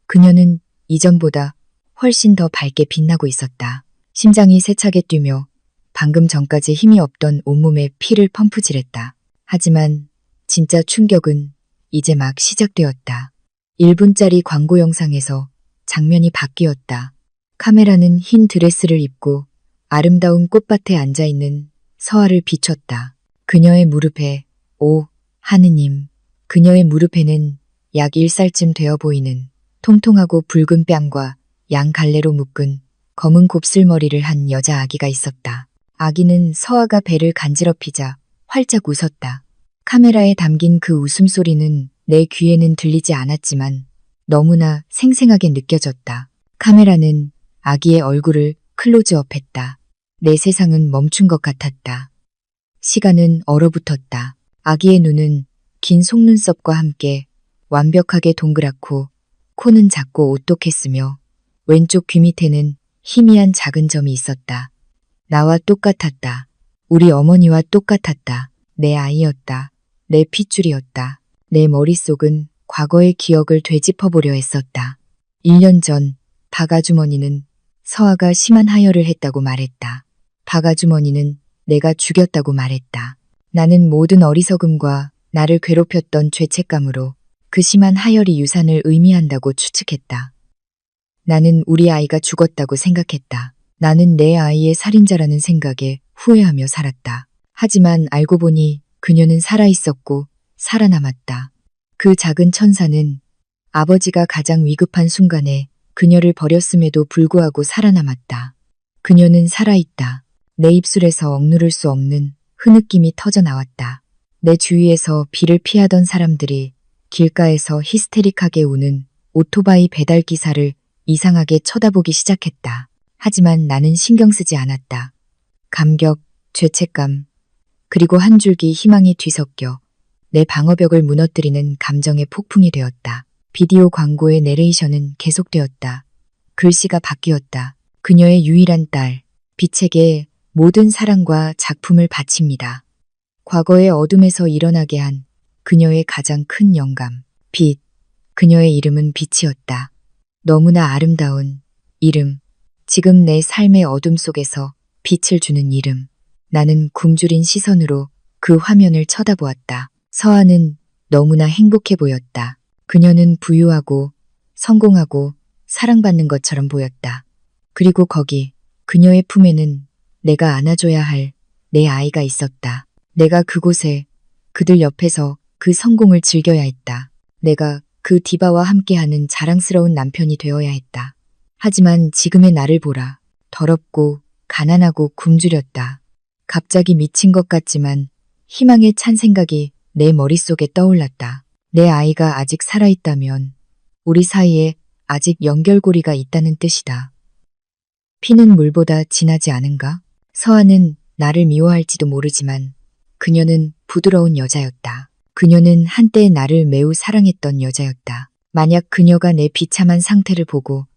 그녀는 이전보다 훨씬 더 밝게 빛나고 있었다. 심장이 세차게 뛰며 방금 전까지 힘이 없던 온몸에 피를 펌프질했다. 하지만 진짜 충격은 이제 막 시작되었다. 1분짜리 광고 영상에서 장면이 바뀌었다. 카메라는 흰 드레스를 입고 아름다운 꽃밭에 앉아있는 서아를 비췄다. 그녀의 무릎에, 오, 하느님, 그녀의 무릎에는 약 1살쯤 되어 보이는 통통하고 붉은 뺨과 양갈래로 묶은 검은 곱슬머리를 한 여자 아기가 있었다. 아기는 서아가 배를 간지럽히자 활짝 웃었다. 카메라에 담긴 그 웃음소리는 내 귀에는 들리지 않았지만 너무나 생생하게 느껴졌다. 카메라는 아기의 얼굴을 클로즈업했다. 내 세상은 멈춘 것 같았다. 시간은 얼어붙었다. 아기의 눈은 긴 속눈썹과 함께 완벽하게 동그랗고 코는 작고 오똑했으며 왼쪽 귀 밑에는 희미한 작은 점이 있었다. 나와 똑같았다. 우리 어머니와 똑같았다. 내 아이였다. 내 핏줄이었다. 내 머릿속은 과거의 기억을 되짚어보려 했었다. 1년 전 박 아주머니는 서아가 심한 하혈을 했다고 말했다. 박 아주머니는 내가 죽였다고 말했다. 나는 모든 어리석음과 나를 괴롭혔던 죄책감으로 그 심한 하혈이 유산을 의미한다고 추측했다. 나는 우리 아이가 죽었다고 생각했다. 나는 내 아이의 살인자라는 생각에 후회하며 살았다. 하지만 알고 보니 그녀는 살아있었고 살아남았다. 그 작은 천사는 아버지가 가장 위급한 순간에 그녀를 버렸음에도 불구하고 살아남았다. 그녀는 살아있다. 내 입술에서 억누를 수 없는 흐느낌이 터져 나왔다. 내 주위에서 비를 피하던 사람들이 길가에서 히스테릭하게 우는 오토바이 배달 기사를 이상하게 쳐다보기 시작했다. 하지만 나는 신경 쓰지 않았다. 감격, 죄책감, 그리고 한 줄기 희망이 뒤섞여 내 방어벽을 무너뜨리는 감정의 폭풍이 되었다. 비디오 광고의 내레이션은 계속되었다. 글씨가 바뀌었다. 그녀의 유일한 딸, 빛에게 모든 사랑과 작품을 바칩니다. 과거의 어둠에서 일어나게 한 그녀의 가장 큰 영감, 빛. 그녀의 이름은 빛이었다. 너무나 아름다운 이름. 지금 내 삶의 어둠 속에서 빛을 주는 이름. 나는 굶주린 시선으로 그 화면을 쳐다보았다. 서아는 너무나 행복해 보였다. 그녀는 부유하고 성공하고 사랑받는 것처럼 보였다. 그리고 거기 그녀의 품에는 내가 안아줘야 할 내 아이가 있었다. 내가 그곳에 그들 옆에서 그 성공을 즐겨야 했다. 내가 그 디바와 함께하는 자랑스러운 남편이 되어야 했다. 하지만 지금의 나를 보라. 더럽고 가난하고 굶주렸다. 갑자기 미친 것 같지만 희망에 찬 생각이 내 머릿속에 떠올랐다. 내 아이가 아직 살아있다면 우리 사이에 아직 연결고리가 있다는 뜻이다. 피는 물보다 진하지 않은가? 서아는 나를 미워할지도 모르지만 그녀는 부드러운 여자였다. 그녀는 한때 나를 매우 사랑했던 여자였다. 만약 그녀가 내 비참한 상태를 보고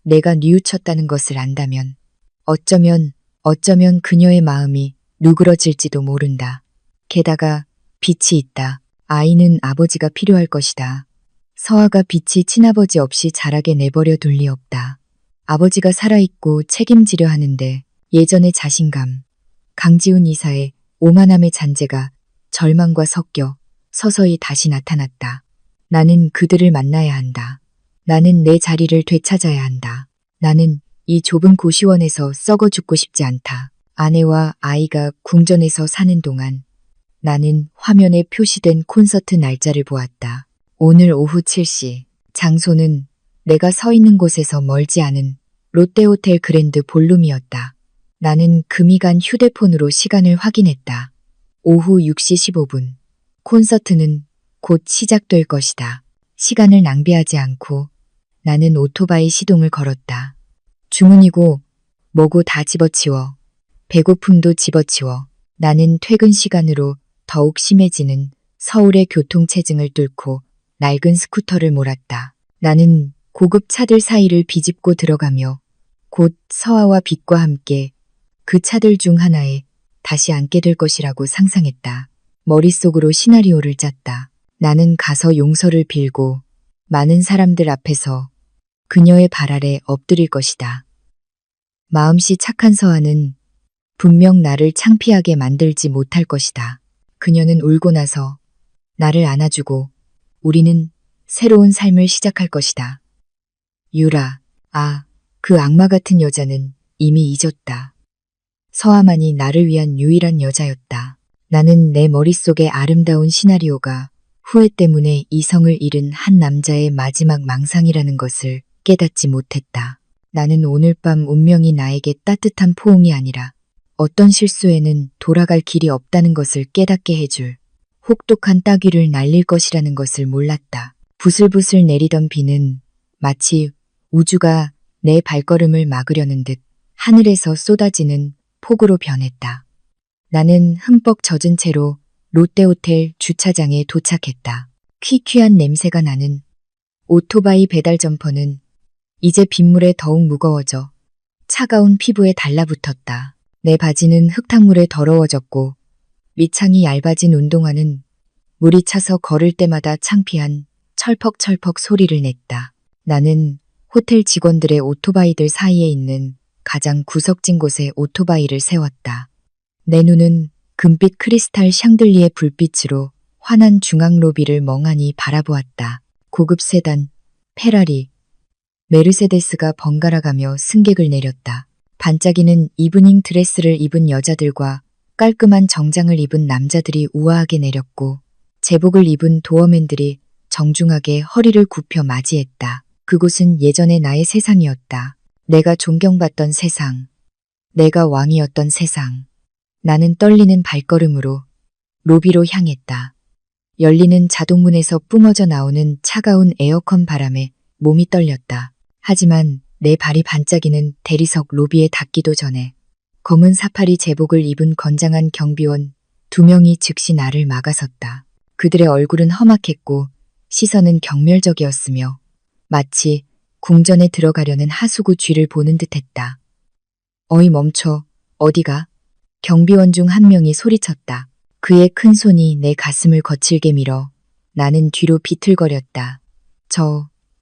내가 뉘우쳤다는 것을 안다면 어쩌면 그녀의 마음이 누그러질지도 모른다. 게다가 빛이 있다. 아이는 아버지가 필요할 것이다. 서아가 빛이 친아버지 없이 자라게 내버려 둘 리 없다. 아버지가 살아있고 책임지려 하는데 예전의 자신감, 강지훈 이사의 오만함의 잔재가 절망과 섞여 서서히 다시 나타났다. 나는 그들을 만나야 한다. 나는 내 자리를 되찾아야 한다. 나는 이 좁은 고시원에서 썩어 죽고 싶지 않다. 아내와 아이가 궁전에서 사는 동안 나는 화면에 표시된 콘서트 날짜를 보았다. 오늘 오후 7시. 장소는 내가 서 있는 곳에서 멀지 않은 롯데호텔 그랜드 볼룸이었다. 나는 금이 간 휴대폰으로 시간을 확인했다. 오후 6시 15분. 콘서트는 곧 시작될 것이다. 시간을 낭비하지 않고 나는 오토바이 시동을 걸었다. 주문이고 뭐고 다 집어치워. 배고픔도 집어치워. 나는 퇴근 시간으로 더욱 심해지는 서울의 교통체증을 뚫고 낡은 스쿠터를 몰았다. 나는 고급 차들 사이를 비집고 들어가며 곧 서아와 빛과 함께 그 차들 중 하나에 다시 앉게 될 것이라고 상상했다. 머릿속으로 시나리오를 짰다. 나는 가서 용서를 빌고 많은 사람들 앞에서 그녀의 발 아래 엎드릴 것이다. 마음씨 착한 서아는 분명 나를 창피하게 만들지 못할 것이다. 그녀는 울고 나서 나를 안아주고 우리는 새로운 삶을 시작할 것이다. 유라, 그 악마 같은 여자는 이미 잊었다. 서아만이 나를 위한 유일한 여자였다. 나는 내 머릿속의 아름다운 시나리오가 후회 때문에 이성을 잃은 한 남자의 마지막 망상이라는 것을 깨닫지 못했다. 나는 오늘 밤 운명이 나에게 따뜻한 포옹이 아니라 어떤 실수에는 돌아갈 길이 없다는 것을 깨닫게 해줄 혹독한 따귀를 날릴 것이라는 것을 몰랐다. 부슬부슬 내리던 비는 마치 우주가 내 발걸음을 막으려는 듯 하늘에서 쏟아지는 폭우로 변했다. 나는 흠뻑 젖은 채로 롯데호텔 주차장에 도착했다. 퀴퀴한 냄새가 나는 오토바이 배달 점퍼는 이제 빗물에 더욱 무거워져 차가운 피부에 달라붙었다. 내 바지는 흙탕물에 더러워졌고 밑창이 얇아진 운동화는 물이 차서 걸을 때마다 창피한 철퍽철퍽 소리를 냈다. 나는 호텔 직원들의 오토바이들 사이에 있는 가장 구석진 곳에 오토바이를 세웠다. 내 눈은 금빛 크리스탈 샹들리에 불빛으로 환한 중앙 로비를 멍하니 바라보았다. 고급 세단, 페라리, 메르세데스가 번갈아가며 승객을 내렸다. 반짝이는 이브닝 드레스를 입은 여자들과 깔끔한 정장을 입은 남자들이 우아하게 내렸고 제복을 입은 도어맨들이 정중하게 허리를 굽혀 맞이했다. 그곳은 예전의 나의 세상이었다. 내가 존경받던 세상. 내가 왕이었던 세상. 나는 떨리는 발걸음으로 로비로 향했다. 열리는 자동문에서 뿜어져 나오는 차가운 에어컨 바람에 몸이 떨렸다. 하지만 내 발이 반짝이는 대리석 로비에 닿기도 전에 검은 사파리 제복을 입은 건장한 경비원 2명이 즉시 나를 막아섰다. 그들의 얼굴은 험악했고 시선은 경멸적이었으며 마치 궁전에 들어가려는 하수구 쥐를 보는 듯했다. 어이 멈춰, 어디가? 경비원 중 한 명이 소리쳤다. 그의 큰 손이 내 가슴을 거칠게 밀어 나는 뒤로 비틀거렸다.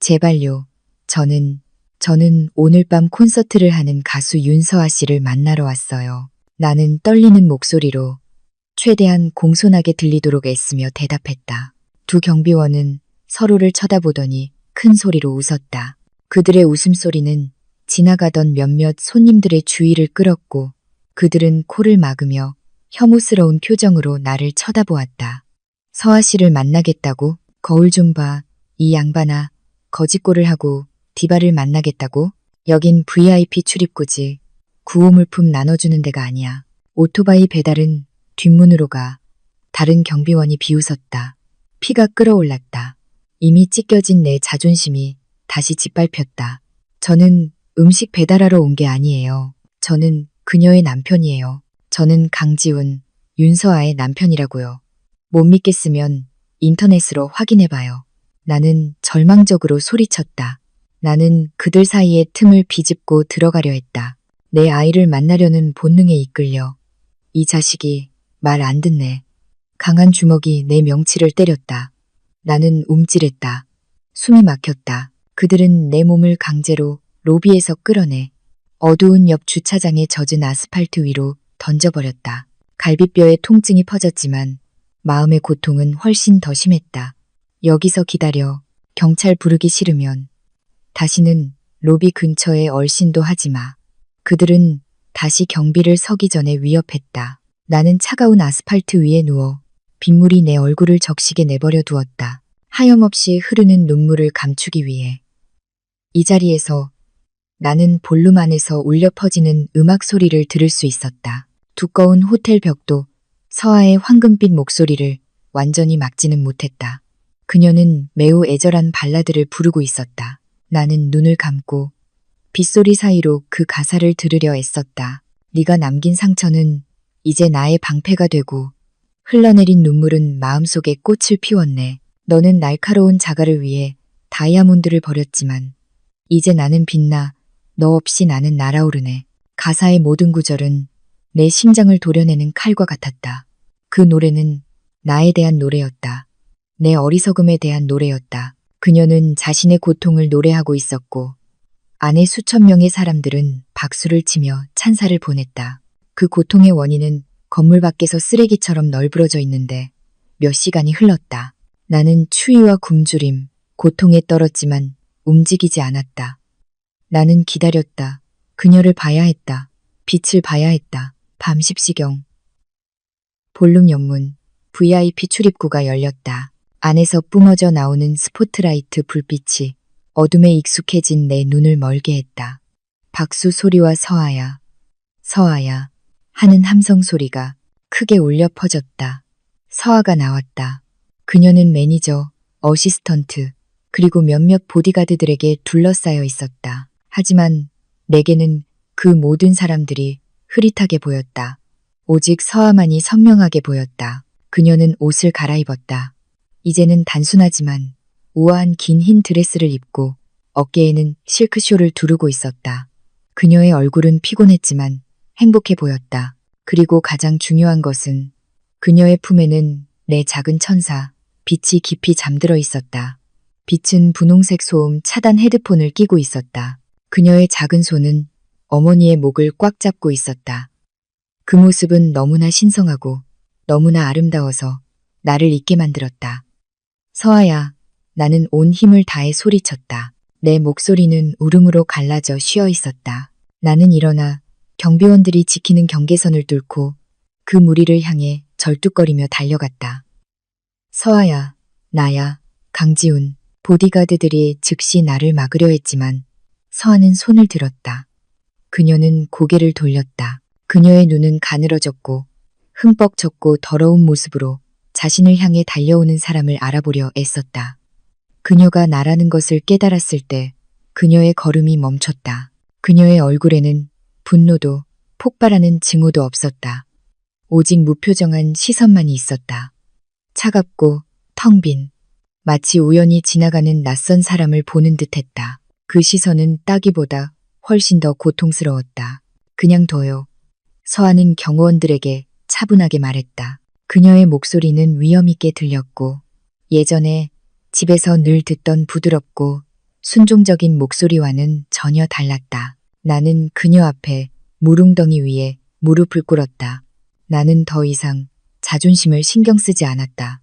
제발요. 저는 오늘 밤 콘서트를 하는 가수 윤서아 씨를 만나러 왔어요. 나는 떨리는 목소리로 최대한 공손하게 들리도록 애쓰며 대답했다. 두 경비원은 서로를 쳐다보더니 큰 소리로 웃었다. 그들의 웃음소리는 지나가던 몇몇 손님들의 주의를 끌었고 그들은 코를 막으며 혐오스러운 표정으로 나를 쳐다보았다. 서아 씨를 만나겠다고? 거울 좀 봐. 이 양반아. 거짓골을 하고 디바를 만나겠다고? 여긴 VIP 출입구지. 구호물품 나눠주는 데가 아니야. 오토바이 배달은 뒷문으로 가. 다른 경비원이 비웃었다. 피가 끓어올랐다. 이미 찢겨진 내 자존심이 다시 짓밟혔다. 저는 음식 배달하러 온 게 아니에요. 저는 그녀의 남편이에요. 저는 강지훈, 윤서아의 남편이라고요. 못 믿겠으면 인터넷으로 확인해봐요. 나는 절망적으로 소리쳤다. 나는 그들 사이의 틈을 비집고 들어가려 했다. 내 아이를 만나려는 본능에 이끌려. 이 자식이 말 안 듣네. 강한 주먹이 내 명치를 때렸다. 나는 움찔했다. 숨이 막혔다. 그들은 내 몸을 강제로 로비에서 끌어내 어두운 옆 주차장에 젖은 아스팔트 위로 던져버렸다. 갈비뼈에 통증이 퍼졌지만 마음의 고통은 훨씬 더 심했다. 여기서 기다려. 경찰 부르기 싫으면 다시는 로비 근처에 얼씬도 하지 마. 그들은 다시 경비를 서기 전에 위협했다. 나는 차가운 아스팔트 위에 누워 빗물이 내 얼굴을 적시게 내버려 두었다. 하염없이 흐르는 눈물을 감추기 위해. 이 자리에서 나는 볼룸 안에서 울려 퍼지는 음악 소리를 들을 수 있었다. 두꺼운 호텔 벽도 서아의 황금빛 목소리를 완전히 막지는 못했다. 그녀는 매우 애절한 발라드를 부르고 있었다. 나는 눈을 감고 빗소리 사이로 그 가사를 들으려 애썼다. 네가 남긴 상처는 이제 나의 방패가 되고 흘러내린 눈물은 마음속에 꽃을 피웠네. 너는 날카로운 자갈을 위해 다이아몬드를 버렸지만 이제 나는 빛나. 너 없이 나는 날아오르네. 가사의 모든 구절은 내 심장을 도려내는 칼과 같았다. 그 노래는 나에 대한 노래였다. 내 어리석음에 대한 노래였다. 그녀는 자신의 고통을 노래하고 있었고 안에 수천 명의 사람들은 박수를 치며 찬사를 보냈다. 그 고통의 원인은 건물 밖에서 쓰레기처럼 널브러져 있는데 몇 시간이 흘렀다. 나는 추위와 굶주림, 고통에 떨었지만 움직이지 않았다. 나는 기다렸다. 그녀를 봐야 했다. 빛을 봐야 했다. 밤 10시경. 볼룸 연문, VIP 출입구가 열렸다. 안에서 뿜어져 나오는 스포트라이트 불빛이 어둠에 익숙해진 내 눈을 멀게 했다. 박수 소리와 서아야, 서아야 하는 함성 소리가 크게 울려 퍼졌다. 서아가 나왔다. 그녀는 매니저, 어시스턴트, 그리고 몇몇 보디가드들에게 둘러싸여 있었다. 하지만 내게는 그 모든 사람들이 흐릿하게 보였다. 오직 서아만이 선명하게 보였다. 그녀는 옷을 갈아입었다. 이제는 단순하지만 우아한 긴 흰 드레스를 입고 어깨에는 실크쇼를 두르고 있었다. 그녀의 얼굴은 피곤했지만 행복해 보였다. 그리고 가장 중요한 것은 그녀의 품에는 내 작은 천사, 빛이 깊이 잠들어 있었다. 빛은 분홍색 소음 차단 헤드폰을 끼고 있었다. 그녀의 작은 손은 어머니의 목을 꽉 잡고 있었다. 그 모습은 너무나 신성하고 너무나 아름다워서 나를 잊게 만들었다. 서아야, 나는 온 힘을 다해 소리쳤다. 내 목소리는 울음으로 갈라져 쉬어 있었다. 나는 일어나 경비원들이 지키는 경계선을 뚫고 그 무리를 향해 절뚝거리며 달려갔다. 서아야, 나야, 강지훈. 보디가드들이 즉시 나를 막으려 했지만 서아는 손을 들었다. 그녀는 고개를 돌렸다. 그녀의 눈은 가늘어졌고 흠뻑 젖고 더러운 모습으로 자신을 향해 달려오는 사람을 알아보려 애썼다. 그녀가 나라는 것을 깨달았을 때 그녀의 걸음이 멈췄다. 그녀의 얼굴에는 분노도 폭발하는 징후도 없었다. 오직 무표정한 시선만이 있었다. 차갑고 텅 빈, 마치 우연히 지나가는 낯선 사람을 보는 듯했다. 그 시선은 따기보다 훨씬 더 고통스러웠다. 그냥 둬요. 서아는 경호원들에게 차분하게 말했다. 그녀의 목소리는 위엄있게 들렸고 예전에 집에서 늘 듣던 부드럽고 순종적인 목소리와는 전혀 달랐다. 나는 그녀 앞에 무릉덩이 위에 무릎을 꿇었다. 나는 더 이상 자존심을 신경 쓰지 않았다.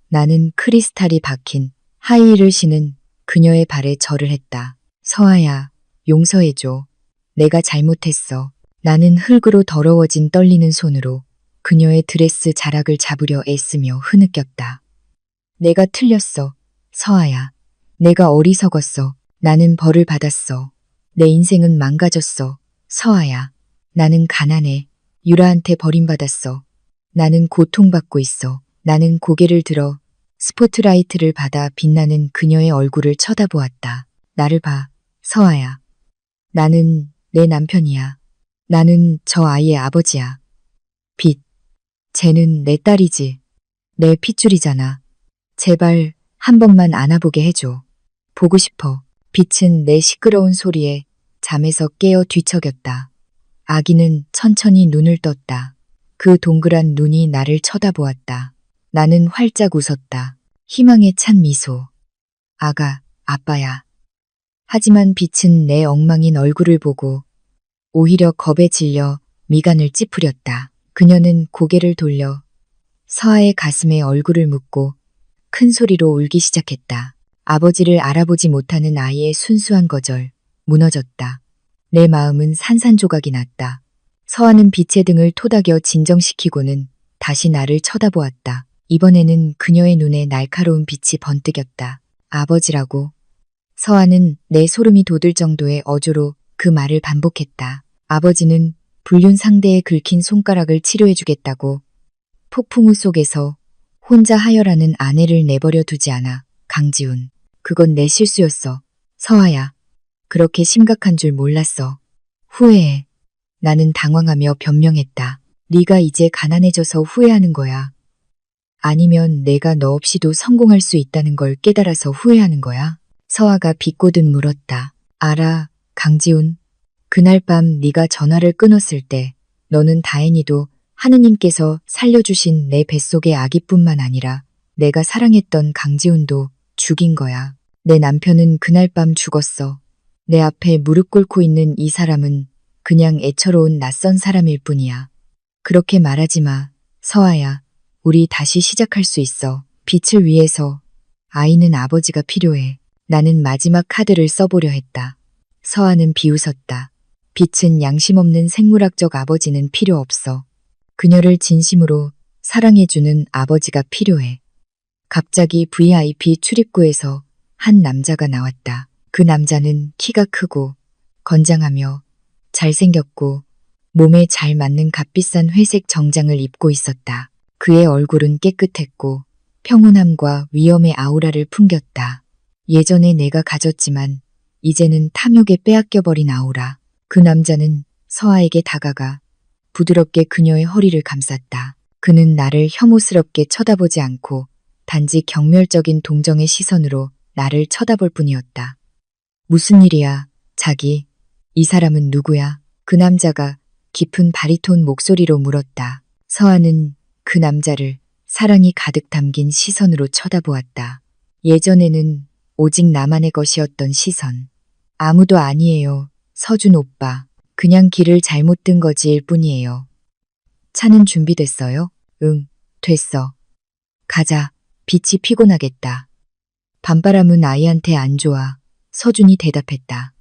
나는 크리스탈이 박힌 하이힐을 신은 그녀의 발에 절을 했다. 서아야, 용서해줘. 내가 잘못했어. 나는 흙으로 더러워진 떨리는 손으로 그녀의 드레스 자락을 잡으려 애쓰며 흐느꼈다. 내가 틀렸어. 서아야. 내가 어리석었어. 나는 벌을 받았어. 내 인생은 망가졌어. 서아야. 나는 가난해. 유라한테 버림받았어. 나는 고통받고 있어. 나는 고개를 들어 스포트라이트를 받아 빛나는 그녀의 얼굴을 쳐다보았다. 나를 봐. 서아야. 나는 내 남편이야. 나는 저 아이의 아버지야. 빛. 쟤는 내 딸이지. 내 핏줄이잖아. 제발 한 번만 안아보게 해줘. 보고 싶어. 빛은 내 시끄러운 소리에 잠에서 깨어 뒤척였다. 아기는 천천히 눈을 떴다. 그 동그란 눈이 나를 쳐다보았다. 나는 활짝 웃었다. 희망에 찬 미소. 아가, 아빠야. 하지만 빛은 내 엉망인 얼굴을 보고 오히려 겁에 질려 미간을 찌푸렸다. 그녀는 고개를 돌려 서아의 가슴에 얼굴을 묻고 큰 소리로 울기 시작했다. 아버지를 알아보지 못하는 아이의 순수한 거절, 무너졌다. 내 마음은 산산조각이 났다. 서아는 빛의 등을 토닥여 진정시키고는 다시 나를 쳐다보았다. 이번에는 그녀의 눈에 날카로운 빛이 번뜩였다. 아버지라고. 서아는 내 소름이 돋을 정도의 어조로 그 말을 반복했다. 아버지는 불륜 상대의 긁힌 손가락을 치료해주겠다고 폭풍우 속에서 혼자 하혈하는 아내를 내버려 두지 않아. 강지훈. 그건 내 실수였어. 서아야. 그렇게 심각한 줄 몰랐어. 후회해. 나는 당황하며 변명했다. 네가 이제 가난해져서 후회하는 거야. 아니면 내가 너 없이도 성공할 수 있다는 걸 깨달아서 후회하는 거야? 서아가 비꼬듯 물었다. 알아, 강지훈. 그날 밤 네가 전화를 끊었을 때 너는 다행히도 하느님께서 살려주신 내 뱃속의 아기뿐만 아니라 내가 사랑했던 강지훈도 죽인 거야. 내 남편은 그날 밤 죽었어. 내 앞에 무릎 꿇고 있는 이 사람은 그냥 애처로운 낯선 사람일 뿐이야. 그렇게 말하지 마. 서아야. 우리 다시 시작할 수 있어. 빛을 위해서. 아이는 아버지가 필요해. 나는 마지막 카드를 써보려 했다. 서아는 비웃었다. 빛은 양심 없는 생물학적 아버지는 필요 없어. 그녀를 진심으로 사랑해주는 아버지가 필요해. 갑자기 VIP 출입구에서 한 남자가 나왔다. 그 남자는 키가 크고 건장하며 잘생겼고 몸에 잘 맞는 값비싼 회색 정장을 입고 있었다. 그의 얼굴은 깨끗했고 평온함과 위엄의 아우라를 풍겼다. 예전에 내가 가졌지만 이제는 탐욕에 빼앗겨버린 아우라. 그 남자는 서아에게 다가가 부드럽게 그녀의 허리를 감쌌다. 그는 나를 혐오스럽게 쳐다보지 않고 단지 경멸적인 동정의 시선으로 나를 쳐다볼 뿐이었다. 무슨 일이야, 자기? 이 사람은 누구야? 그 남자가 깊은 바리톤 목소리로 물었다. 서아는 그 남자를 사랑이 가득 담긴 시선으로 쳐다보았다. 예전에는 오직 나만의 것이었던 시선. 아무도 아니에요. 서준 오빠. 그냥 길을 잘못 든 거지일 뿐이에요. 차는 준비됐어요? 응, 됐어. 가자. 빛이 피곤하겠다. 밤바람은 아이한테 안 좋아. 서준이 대답했다.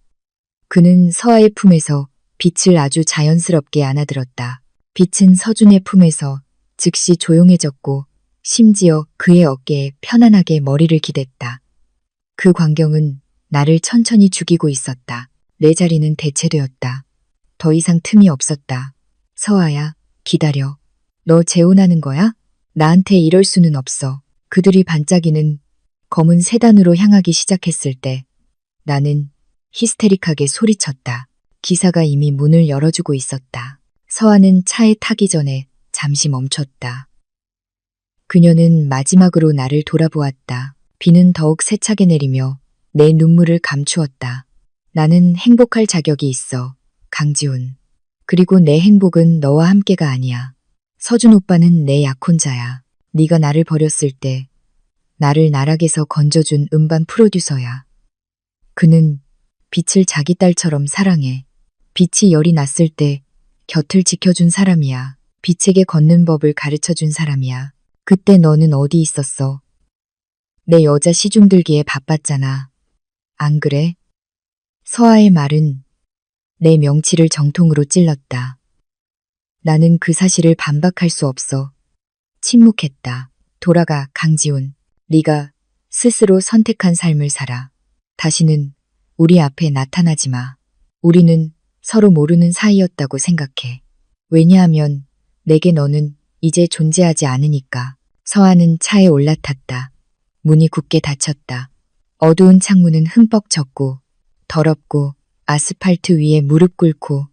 그는 서아의 품에서 빛을 아주 자연스럽게 안아들었다. 빛은 서준의 품에서 즉시 조용해졌고 심지어 그의 어깨에 편안하게 머리를 기댔다. 그 광경은 나를 천천히 죽이고 있었다. 내 자리는 대체되었다. 더 이상 틈이 없었다. 서아야, 기다려. 너 재혼하는 거야? 나한테 이럴 수는 없어. 그들이 반짝이는 검은 세단으로 향하기 시작했을 때 나는 히스테릭하게 소리쳤다. 기사가 이미 문을 열어주고 있었다. 서아는 차에 타기 전에 잠시 멈췄다. 그녀는 마지막으로 나를 돌아보았다. 비는 더욱 세차게 내리며 내 눈물을 감추었다. 나는 행복할 자격이 있어, 강지훈. 그리고 내 행복은 너와 함께가 아니야. 서준 오빠는 내 약혼자야. 네가 나를 버렸을 때 나를 나락에서 건져준 음반 프로듀서야. 그는 빛을 자기 딸처럼 사랑해. 빛이 열이 났을 때 곁을 지켜준 사람이야. 빛에게 걷는 법을 가르쳐준 사람이야. 그때 너는 어디 있었어? 내 여자 시중 들기에 바빴잖아. 안 그래? 서아의 말은 내 명치를 정통으로 찔렀다. 나는 그 사실을 반박할 수 없어. 침묵했다. 돌아가, 강지훈. 네가 스스로 선택한 삶을 살아. 다시는 우리 앞에 나타나지 마. 우리는 서로 모르는 사이였다고 생각해. 왜냐하면 내게 너는 이제 존재하지 않으니까. 서아는 차에 올라탔다. 문이 굳게 닫혔다. 어두운 창문은 흠뻑 젖고 더럽고 아스팔트 위에 무릎 꿇고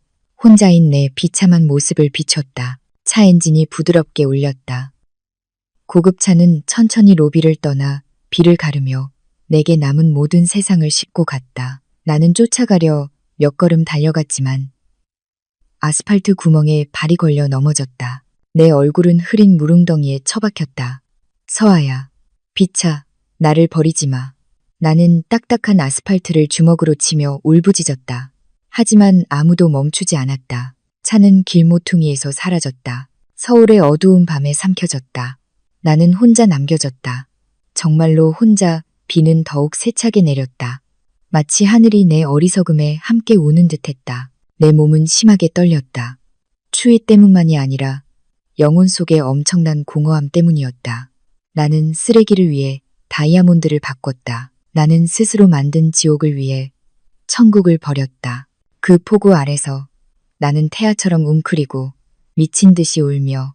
혼자인 내 비참한 모습을 비췄다. 차 엔진이 부드럽게 울렸다. 고급차는 천천히 로비를 떠나 비를 가르며 내게 남은 모든 세상을 싣고 갔다. 나는 쫓아가려 몇 걸음 달려갔지만 아스팔트 구멍에 발이 걸려 넘어졌다. 내 얼굴은 흐린 물웅덩이에 처박혔다. 서아야, 비차, 나를 버리지 마. 나는 딱딱한 아스팔트를 주먹으로 치며 울부짖었다. 하지만 아무도 멈추지 않았다. 차는 길모퉁이에서 사라졌다. 서울의 어두운 밤에 삼켜졌다. 나는 혼자 남겨졌다. 정말로 혼자. 비는 더욱 세차게 내렸다. 마치 하늘이 내 어리석음에 함께 우는 듯했다. 내 몸은 심하게 떨렸다. 추위 때문만이 아니라 영혼 속의 엄청난 공허함 때문이었다. 나는 쓰레기를 위해 다이아몬드를 바꿨다. 나는 스스로 만든 지옥을 위해 천국을 버렸다. 그 폭우 아래서 나는 태아처럼 웅크리고 미친 듯이 울며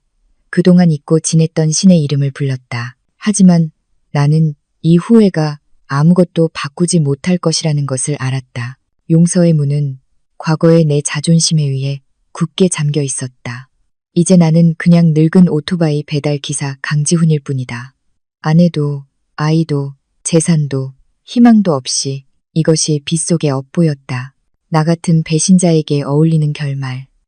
그동안 잊고 지냈던 신의 이름을 불렀다. 하지만 나는 이 후회가 아무것도 바꾸지 못할 것이라는 것을 알았다. 용서의 문은 과거의 내 자존심에 의해 굳게 잠겨 있었다. 이제 나는 그냥 늙은 오토바이 배달 기사 강지훈일 뿐이다. 아내도 아이도 재산도 희망도 없이 이것이 빗속의 업보였다. 나 같은 배신자에게 어울리는 결말.